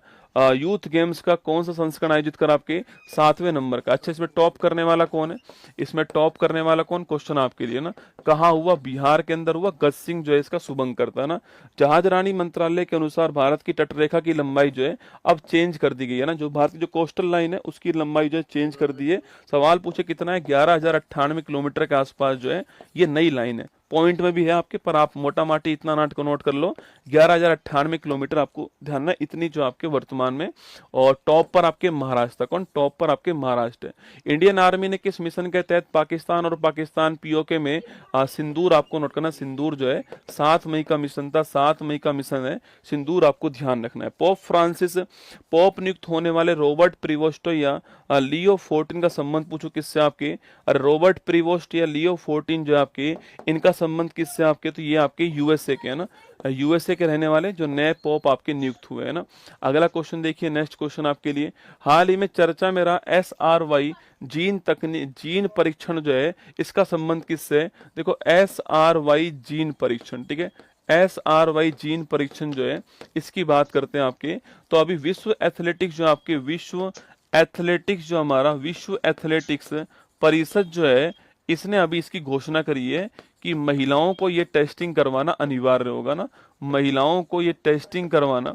यूथ गेम्स का कौन सा संस्करण आयोजित करा आपके 7वें नंबर का। अच्छा, इसमें टॉप करने वाला कौन है, इसमें टॉप करने वाला कौन, क्वेश्चन आपके लिए ना, कहाँ हुआ, बिहार के अंदर हुआ, गज सिंह जो है इसका शुभंकर था ना। जहाज रानी मंत्रालय के अनुसार भारत की तटरेखा की लंबाई जो है अब चेंज कर दी गई है ना, जो भारत की जो कोस्टल लाइन है उसकी लंबाई जो है चेंज कर दी है। सवाल पूछे कितना है, 11,098 किलोमीटर के आसपास जो है ये नई लाइन है। पॉइंट में भी है आपके, पर आप मोटा माटी इतना नाट को नोट कर लो, 11,098 किलोमीटर आपको ध्यान है, इतनी जो आपके वर्तमान में। और टॉप पर आपके महाराष्ट्र, कौन टॉप पर आपके महाराष्ट्र है। इंडियन आर्मी ने किस मिशन के तहत पाकिस्तान और पाकिस्तान पीओके में सिंदूर, आपको नोट करना, सिंदूर जो है 7 मई का मिशन था, 7 मई का मिशन है, सिंदूर आपको ध्यान रखना है। पोप फ्रांसिस, पोप नियुक्त होने वाले रॉबर्ट प्रिवोस्टो या लियो 14 का संबंध पूछो किससे आपके, अरे रॉबर्ट प्रिवोस्ट या लियो 14 जो आपके, इनका संबंध किससे आपके, तो ये आपके यूएसए के है ना, यूएसए के रहने वाले जो नए पोप आपके नियुक्त हुए है ना। अगला क्वेश्चन देखिए, नेक्स्ट क्वेश्चन आपके लिए, हाल ही में चर्चा में रहा SRY जीन परीक्षण जो है, इसका संबंध किससे है। देखो SRY जीन परीक्षण, ठीक है, SRY जीन परीक्षण जो है इसकी बात करते हैं आपके। तो अभी विश्व एथलेटिक्स जो आपके, विश्व एथलेटिक्स जो हमारा विश्व एथलेटिक्स परिषद जो है, इसने अभी इसकी घोषणा करी है कि महिलाओं को ये टेस्टिंग करवाना अनिवार्य होगा ना, महिलाओं को ये टेस्टिंग करवाना,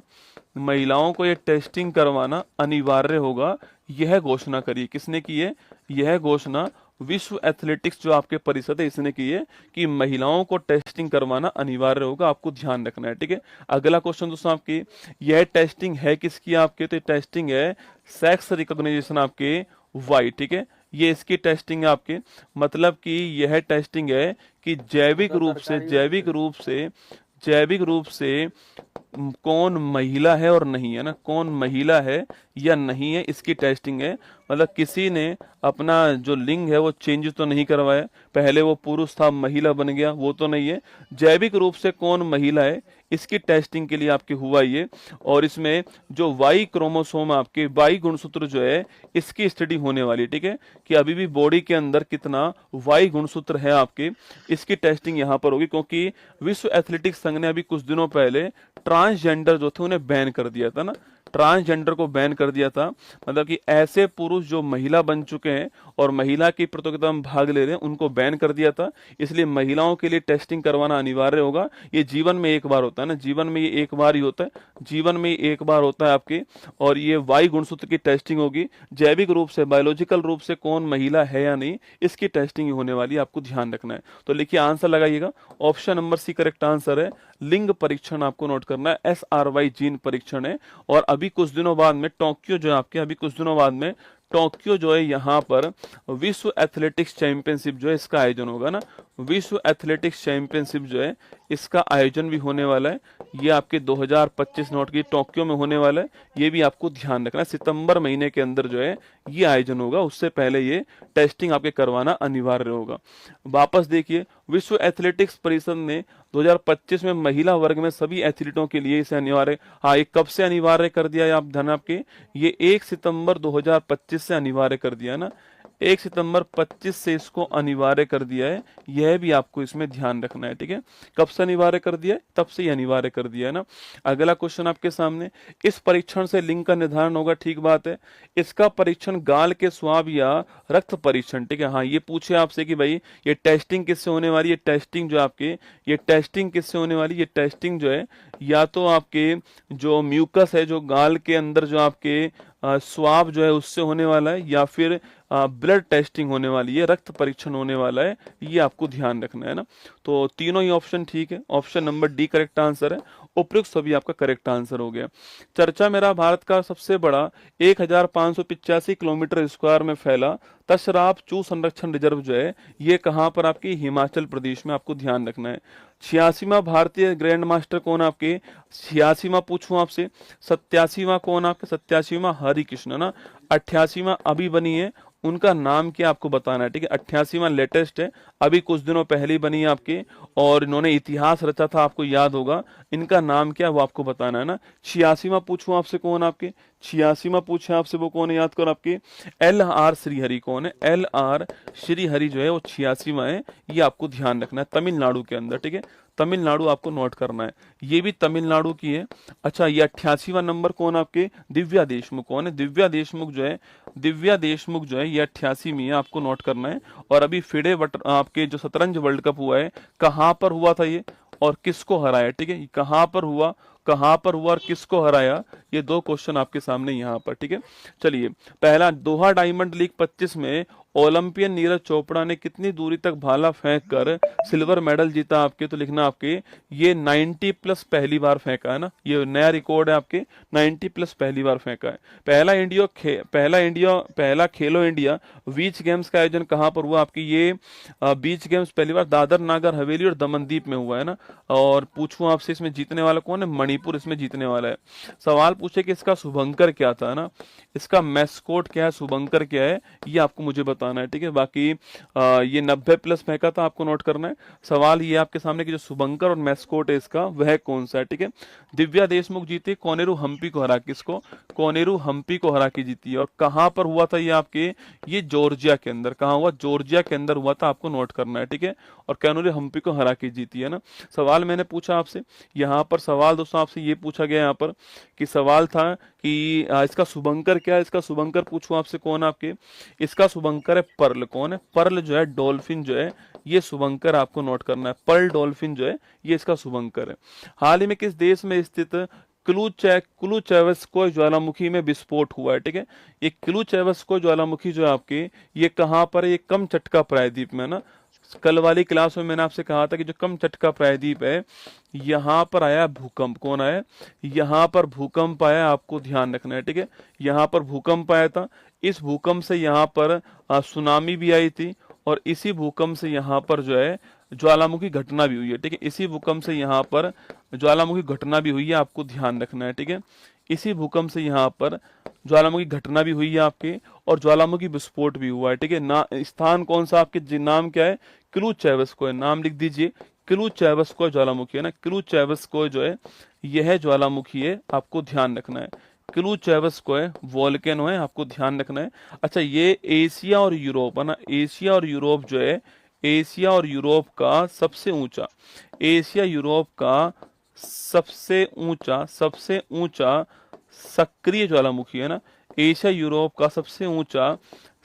महिलाओं को ये टेस्टिंग करवाना अनिवार्य होगा। यह घोषणा करी, किसने की है, यह घोषणा विश्व एथलेटिक्स जो आपके परिषद है इसने की है कि महिलाओं को टेस्टिंग करवाना अनिवार्य होगा, आपको ध्यान रखना है, ठीक है। अगला क्वेश्चन दोस्तों आपकी, यह टेस्टिंग है किसकी आपके, तो टेस्टिंग है सेक्स रिकॉग्निशन आपके वाई, ठीक है, ये इसकी टेस्टिंग है आपके। मतलब कि यह टेस्टिंग है कि जैविक रूप से कौन महिला है और नहीं है ना, कौन महिला है या नहीं है, इसकी टेस्टिंग है। मतलब किसी ने अपना जो लिंग है वो चेंज तो नहीं करवाया, पहले वो पुरुष था महिला बन गया, वो तो नहीं है। जैविक रूप से कौन महिला है, इसकी टेस्टिंग के लिए आपके हुआ ये। और इसमें जो वाई क्रोमोसोम आपके, वाई गुणसूत्र जो है, इसकी स्टडी होने वाली, ठीक है, कि अभी भी बॉडी के अंदर कितना वाई गुणसूत्र है आपके, इसकी टेस्टिंग यहाँ पर होगी। क्योंकि विश्व एथलेटिक्स संघ ने अभी कुछ दिनों पहले ट्रांसजेंडर जो थे उन्हें बैन कर दिया था ना, ट्रांसजेंडर को बैन कर दिया था। मतलब कि ऐसे पुरुष जो महिला बन चुके हैं और महिला की प्रतियोगिता में भाग ले रहे हैं उनको बैन कर दिया था। इसलिए महिलाओं के लिए टेस्टिंग करवाना अनिवार्य होगा। ये जीवन में एक बार होता है ना, जीवन में ये एक बार ही होता है, जीवन में एक बार होता है आपके। और ये वाई गुणसूत्र की टेस्टिंग होगी, जैविक रूप से बायोलॉजिकल रूप से कौन महिला है या नहीं, इसकी टेस्टिंग होने वाली है, आपको ध्यान रखना है। तो लिखिए, आंसर लगाइएगा, option number C correct answer है। लिंग परीक्षण आपको नोट करना है, SRY जीन परीक्षण है। और अभी कुछ दिनों बाद में टोक्यो जो है आपके, अभी कुछ दिनों बाद में टोक्यो जो है यहाँ पर विश्व एथलेटिक्स चैंपियनशिप जो है इसका आयोजन होगा ना, विश्व एथलेटिक्स चैंपियनशिप जो है इसका आयोजन भी होने वाला है। ये आपके 2025 नोट की टोक्यो में होने वाला है, ये भी आपको ध्यान रखना है। सितंबर महीने के अंदर जो है ये आयोजन होगा, उससे पहले ये टेस्टिंग आपके करवाना अनिवार्य होगा। वापस देखिए, विश्व एथलेटिक्स परिषद ने 2025 में महिला वर्ग में सभी एथलीटों के लिए इसे अनिवार्य, हाँ, ये कब से अनिवार्य कर दिया है आप ध्यान आपके, ये 1 सितंबर 2025 से अनिवार्य कर दिया ना, 1 सितंबर 25 से इसको अनिवार्य कर दिया है। यह भी आपको इसमें ध्यान रखना है, ठीक है। कब से अनिवार्य कर दिया है, तब से ही अनिवार्य कर दिया है ना। अगला क्वेश्चन आपके सामने, इस परीक्षण से लिंग का निर्धारण होगा, ठीक बात है। इसका परीक्षण गाल के स्वाब या रक्त परीक्षण, ठीक है, हाँ, ये पूछे आपसे कि भाई ये टेस्टिंग किससे होने वाली है, टेस्टिंग जो आपके, ये टेस्टिंग किससे होने वाली, ये टेस्टिंग जो है या तो आपके जो म्यूकस है जो गाल के अंदर जो आपके स्वाब जो है उससे होने वाला है, या फिर ब्लड टेस्टिंग होने वाली है, रक्त परीक्षण होने वाला है, ये आपको ध्यान रखना है ना। तो तीनों ही ऑप्शन ठीक है, option number D correct answer है। उपयुक्त सभी आपका करेक्ट आंसर हो गया। चर्चा में रहा भारत का सबसे बड़ा 1585 किलोमीटर स्क्वायर में फैला तशराफ चू संरक्षण रिजर्व जो है, ये कहाँ पर आपकी, हिमाचल प्रदेश में, आपको ध्यान रखना है। 86वां भारतीय ग्रैंड मास्टर कौन आपके, 86वां पूछूं आपसे, 87वां कौन आपके, 87वां हरिकृष्ण ना, 88वां अभी बनी है, उनका नाम क्या आपको बताना है, ठीक है। 88वां लेटेस्ट है, अभी कुछ दिनों पहले ही बनी है आपके, और इन्होंने इतिहास रचा था, आपको याद होगा, इनका नाम क्या वो आपको बताना है ना। 86वां पूछूं आपसे कौन आपके, 86वां पूछे आपसे वो कौन है, याद करो आपके LR श्रीहरि कौन है, LR श्रीहरि जो है वो 86वां है, ये आपको ध्यान रखना है, तमिलनाडु के अंदर, ठीक है, तमिलनाडु आपको नोट करना है, ये भी तमिलनाडु की है। अच्छा ये 88वां नंबर कौन आपके, दिव्या देशमुख कौन है, दिव्या देशमुख जो है, दिव्या देशमुख जो है ये 88 में है, आपको नोट करना है। और अभी फिडे आपके जो शतरंज वर्ल्ड कप हुआ है, कहाँ पर हुआ था ये और किसको हराया, ठीक है, कहाँ पर हुआ, कहाँ पर हुआ और किसको हराया, ये दो क्वेश्चन आपके सामने यहाँ पर, ठीक है। चलिए पहला, दोहा डायमंड लीग 25 में ओलंपियन नीरज चोपड़ा ने कितनी दूरी तक भाला फेंक कर सिल्वर मेडल जीता आपके, तो लिखना आपके ये 90 प्लस पहली बार फेंका है ना, ये नया रिकॉर्ड है आपके, 90 प्लस पहली बार फेंका है। पहला खेलो इंडिया बीच गेम्स का आयोजन कहाँ पर हुआ आपकी, ये बीच गेम्स पहली बार दादर नागर हवेली और दमनदीप में हुआ है ना। और पूछूं आपसे इसमें जीतने वाला कौन है, मणिपुर इसमें जीतने वाला है। सवाल पूछे कि इसका शुभंकर क्या था ना, इसका मैस्कोट क्या है, शुभंकर क्या है, ये आपको मुझे बताना है, ठीक है। बाकी ये 90 प्लस फेंका था, आपको नोट करना है। सवाल ये आपके सामने कि जो शुभंकर और मैस्कोट है इसका वह कौन सा है, ठीक है। दिव्या देशमुख जीती कोनेरू हम्पी को हरा, किसको, कोनेरू हम्पी को हरा के जीती है। और कहां पर हुआ था ये आपके, ये जॉर्जिया के अंदर, कहां हुआ, जॉर्जिया के अंदर हुआ था, आपको नोट करना है, ठीक है। और कोनेरू हम्पी को हरा के जीती है ना। सवाल मैंने पूछा आपसे, यहाँ पर सवाल दोस्तों आपसे ये पूछा गया यहाँ पर कि सवाल था कि इसका शुभंकर क्या है, इसका शुभंकर पूछूं आपसे कौन आपके, इसका शुभंकर है पर्ल, कौन है, पर्ल जो है डॉल्फिन जो है, ये शुभंकर आपको नोट करना है, पर्ल डॉल्फिन जो है ये इसका शुभंकर है। हाल ही में किस देश में स्थित क्लूचेवस्को ज्वालामुखी में विस्फोट हुआ है, ठीक है। ये क्लूचेवस्को ज्वालामुखी जो है आपके, ये कहाँ पर है, ये कमचटका प्रायद्वीप में ना। कल वाली क्लास में मैंने आपसे कहा था कि जो कमचटका प्रायद्वीप है, यहाँ पर आया भूकंप, कौन आया, यहाँ पर भूकंप आया, आपको ध्यान रखना है, ठीक है। यहाँ पर भूकंप आया था, इस भूकंप से यहाँ पर सुनामी भी आई थी, और इसी भूकंप से यहाँ पर जो है ज्वालामुखी घटना भी हुई है, ठीक है। इसी भूकंप से यहाँ पर ज्वालामुखी घटना भी हुई है, आपको ध्यान रखना है, ठीक है। इसी भूकंप से यहाँ पर ज्वालामुखी घटना भी हुई है आपके, और ज्वालामुखी विस्फोट भी हुआ है, ठीक है ना। स्थान कौन सा आपके, नाम क्या है, क्लूचेवस्को है, नाम लिख दीजिए, क्लूचेवस्को ज्वालामुखी है ना, क्लूचेवस्को जो है यह ज्वालामुखी है, आपको ध्यान रखना है। क्लूचेवस्को है, वोल्केनो है, आपको ध्यान रखना है। अच्छा ये एशिया और यूरोप है ना, एशिया और यूरोप जो है, एशिया और यूरोप का सबसे ऊंचा, एशिया यूरोप का सबसे ऊंचा सक्रिय ज्वालामुखी है ना, एशिया यूरोप का सबसे ऊंचा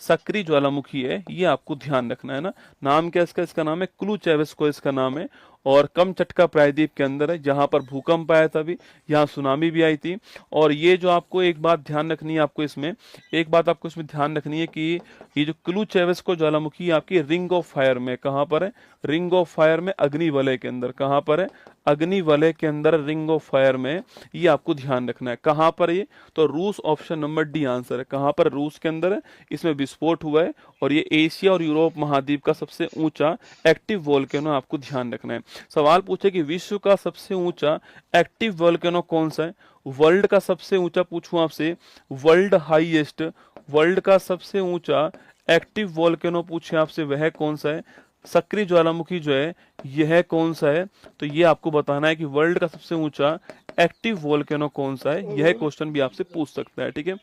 सक्रिय ज्वालामुखी है, ये आपको ध्यान रखना है ना। नाम क्या इसका, इसका नाम है क्लूचेवस्को, इसका नाम है। और कमचटका प्रायद्वीप के अंदर है, जहां पर भूकंप आया था, भी यहाँ सुनामी भी आई थी। और ये जो आपको एक बात ध्यान रखनी है, आपको इसमें एक बात आपको इसमें ध्यान रखनी है कि ये जो क्लूचेवस्को ज्वालामुखी आपकी रिंग ऑफ फायर में, कहां पर है, रिंग ऑफ फायर में, अग्निवलय के अंदर, कहां पर है, अग्निवलय के अंदर रिंग ऑफ फायर में, ये आपको ध्यान रखना है। कहां पर ये, तो रूस, ऑप्शन नंबर डी आंसर है, कहां पर, रूस के अंदर है, इसमें विस्फोट हुआ है। और ये एशिया और यूरोप महाद्वीप का सबसे ऊंचा एक्टिव वोल्केनो, आपको ध्यान रखना है। सवाल पूछे कि विश्व का सबसे ऊंचा एक्टिव वोल्केनो कौन सा है, वर्ल्ड का सबसे ऊंचा पूछूं आपसे, वर्ल्ड का सबसे ऊंचा एक्टिव वोल्केनो पूछे आपसे वह कौन सा है, सक्रिय ज्वालामुखी जो है यह कौन सा है, तो ये आपको बताना है कि वर्ल्ड का सबसे ऊंचा एक्टिव वोल्केनो कौन सा है, यह क्वेश्चन भी आपसे पूछ सकता है, ठीक है।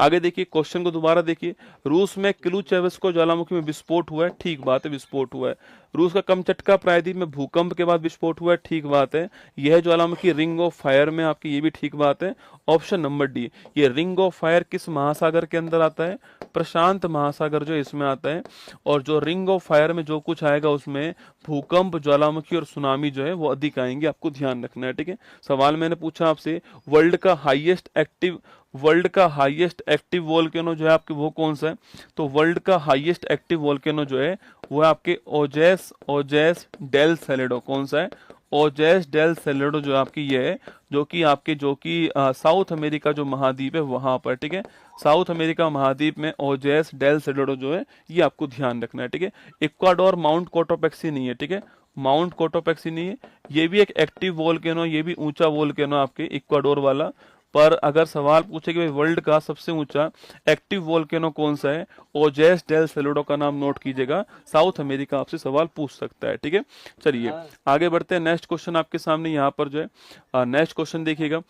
आगे देखिए क्वेश्चन को दोबारा देखिए, रूस में क्लूचेवस्को ज्वालामुखी में विस्फोट हुआ है, ठीक बात है, विस्फोट हुआ है। रूस का कमचटका प्रायद्वीप में भूकंप के बाद विस्फोट हुआ है, ठीक बात है। यह ज्वालामुखी रिंग ऑफ फायर में आपकी, ये भी ठीक बात है, ऑप्शन नंबर डी। ये रिंग ऑफ फायर किस महासागर के अंदर आता है, प्रशांत महासागर जो इसमें आता है। और जो रिंग ऑफ फायर में जो कुछ आएगा उसमें भूकंप, ज्वालामुखी और सुनामी जो है वो अधिक आएंगे, आपको ध्यान रखना है, ठीक है। सवाल मैंने पूछा आपसे, वर्ल्ड का हाईएस्ट एक्टिव वोल्केनो जो है आपके वो कौन सा है, तो वर्ल्ड का हाईएस्ट एक्टिव वोल्केनो जो है वो है आपके ओजेस डेल सेलेडो, कौन सा है, ओजेस डेल सेलेडो जो आपकी ये है, जो कि साउथ अमेरिका जो महाद्वीप है वहां पर, ठीक है। साउथ अमेरिका महाद्वीप में ओजेस डेल सेलेडो जो है ये आपको ध्यान रखना है, ठीक है। इक्वाडोर माउंट कोटोपेक्सी नहीं है, ठीक है, माउंट कोटोपेक्सी नहीं है, ये भी एक एक्टिव वोल्केनो, ये भी ऊंचा वोल्केनो आपके इक्वाडोर वाला, पर अगर सवाल पूछे कि भाई वर्ल्ड का सबसे ऊंचा एक्टिव वोल्केनो कौन सा है, ओजेस डेल सेलुडो का नाम नोट कीजिएगा, साउथ अमेरिका आपसे सवाल पूछ सकता है। ठीक है, चलिए आगे बढ़ते हैं। नेक्स्ट क्वेश्चन आपके सामने यहाँ पर जो है, नेक्स्ट क्वेश्चन देखिएगा।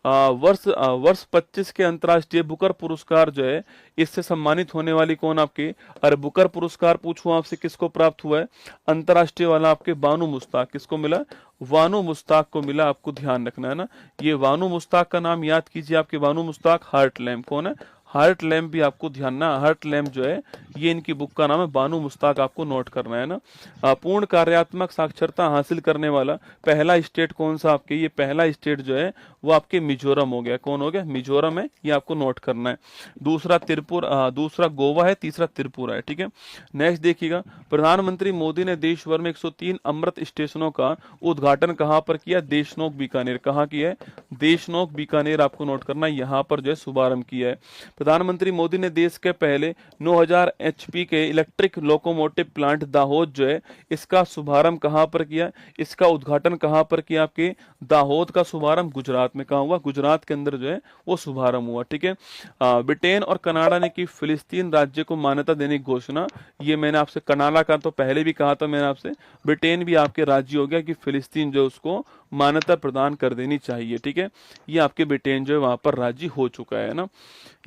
वर्ष 25 के अंतर्राष्ट्रीय बुकर पुरस्कार जो है, इससे सम्मानित होने वाली कौन आपके, अरे बुकर पुरस्कार पूछूं आपसे किसको प्राप्त हुआ है, अंतर्राष्ट्रीय वाला आपके बानू मुश्ताक, किसको मिला, वानू मुश्ताक को मिला, आपको ध्यान रखना है ना। ये वानू मुश्ताक का नाम याद कीजिए, आपके वानू मुश्ताक हार्ट लैम्प कौन है, हार्ट लैम्प भी आपको ध्यान ना, हार्ट लैम्प जो है ये इनकी बुक का नाम है, बानू मुश्ताक आपको नोट करना है ना। पूर्ण कार्यात्मक साक्षरता हासिल करने वाला पहला स्टेट कौन सा आपके, ये पहला स्टेट जो है वो आपके मिजोरम हो गया, कौन हो गया, मिजोरम है, ये आपको नोट करना है। दूसरा त्रिपुरा, दूसरा गोवा है, तीसरा त्रिपुरा है। ठीक है, नेक्स्ट देखिएगा। प्रधानमंत्री मोदी ने देश भर में 103 अमृत स्टेशनों का उद्घाटन कहां पर किया, देशनोक बीकानेर, कहां किया है, देशनोक बीकानेर आपको नोट करना है, यहां पर जो है शुभारंभ किया है। प्रधानमंत्री मोदी ने देश के पहले 9000 एचपी के इलेक्ट्रिक लोकोमोटिव प्लांट दाहोद जो है, इसका शुभारंभ कहां पर किया, इसका उद्घाटन कहां पर किया, आपके दाहोद का शुभारंभ गुजरात में, कहा हुआ, गुजरात के अंदर जो है वो शुभारंभ हुआ। ठीक है, ब्रिटेन और कनाडा ने की फिलिस्तीन राज्य को मान्यता देने की घोषणा, ये मैंने आपसे कनाडा का तो पहले भी कहा था मैंने आपसे, ब्रिटेन भी आपके राज्य हो गया कि फिलिस्तीन जो उसको मान्यता प्रदान कर देनी चाहिए। ठीक है, ये आपके ब्रिटेन जो है वहां पर राज्य हो चुका है ना।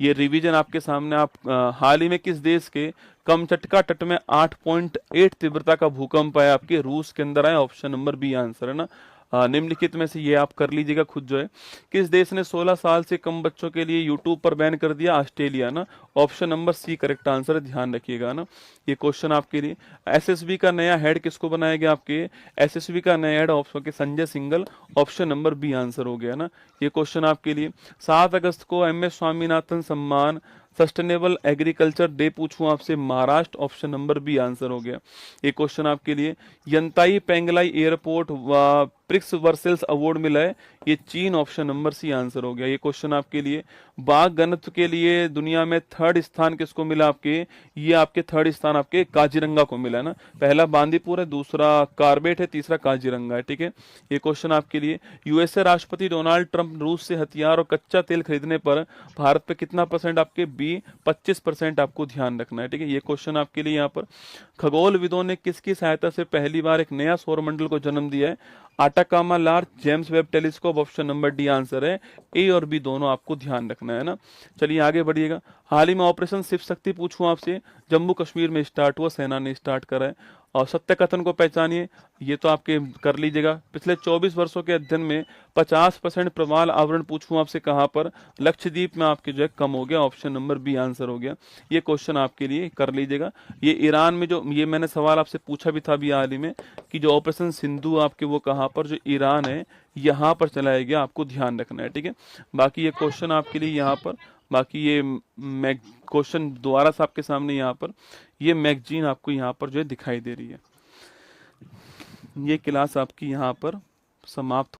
ये रिवीजन आपके सामने। आप हाल ही में किस देश के कमचटका तट में 8.8 तीव्रता का भूकंप आया, आपके रूस के अंदर आया, ऑप्शन नंबर बी आंसर है ना। निम्नलिखित में से ये आप कर लीजिएगा खुद जो है, किस देश ने 16 साल से कम बच्चों के लिए यूट्यूब पर बैन कर दिया, ऑस्ट्रेलिया ना, option number C correct answer है, ध्यान रखिएगा ना। ये क्वेश्चन आपके लिए। एसएसबी का नया हेड किसको बनाया गया, आपके एसएसबी का नया हेड ऑप्शन के Sanjay Singhal, option number B answer हो गया ना। ये क्वेश्चन आपके लिए। 7 अगस्त को एमएस स्वामीनाथन सम्मान सस्टेनेबल एग्रीकल्चर डे पूछूं आपसे, Maharashtra, option number B answer हो गया। ये क्वेश्चन आपके लिए। Yantai Penglai airport prix Versailles award मिला है, ये चीन, ऑप्शन नंबर सी आंसर हो गया। ये क्वेश्चन आपके लिए। बाघ घनत्व के लिए दुनिया में 3rd स्थान किसको मिला, आपके ये आपके 3rd स्थान आपके काजीरंगा को मिला है ना। पहला बांदीपुर है, दूसरा कार्बेट है, तीसरा काजीरंगा है। ठीक है, ये क्वेश्चन आपके लिए। यूएसए राष्ट्रपति डोनाल्ड ट्रंप रूस से हथियार और कच्चा तेल खरीदने पर भारत पे कितना परसेंट, आपके बी 25% आपको ध्यान रखना है। ठीक है, ये क्वेश्चन आपके लिए। यहाँ पर खगोलविदों ने किसकी सहायता से पहली बार एक नया सौरमंडल को जन्म दिया है, Atacama large James Webb telescope, option number D answer है। ए और बी दोनों आपको ध्यान रखना है ना। चलिए आगे बढ़िएगा। हाल ही में ऑपरेशन शिव शक्ति पूछूं आपसे, जम्मू कश्मीर में स्टार्ट हुआ, सेना ने स्टार्ट करा है। और सत्य कथन को पहचानिए, ये तो आपके कर लीजिएगा। पिछले 24 वर्षों के अध्ययन में 50% प्रवाल आवरण पूछूं आपसे, कहां पर, लक्षद्वीप में आपके जो है कम हो गया, ऑप्शन नंबर बी आंसर हो गया। ये क्वेश्चन आपके लिए कर लीजिएगा। ये ईरान में जो ये मैंने सवाल आपसे पूछा भी था अभी हाल ही में कि जो ऑपरेशन सिंधु आपके वो कहां पर, जो ईरान है यहाँ पर चलाया गया, आपको ध्यान रखना है। ठीक है, बाकी ये क्वेश्चन आपके लिए यहाँ पर, बाकी ये क्वेश्चन दोबारा से आपके सामने यहाँ पर ये मैगजीन आपको यहाँ पर जो है दिखाई दे रही है। ये क्लास आपकी यहाँ पर समाप्त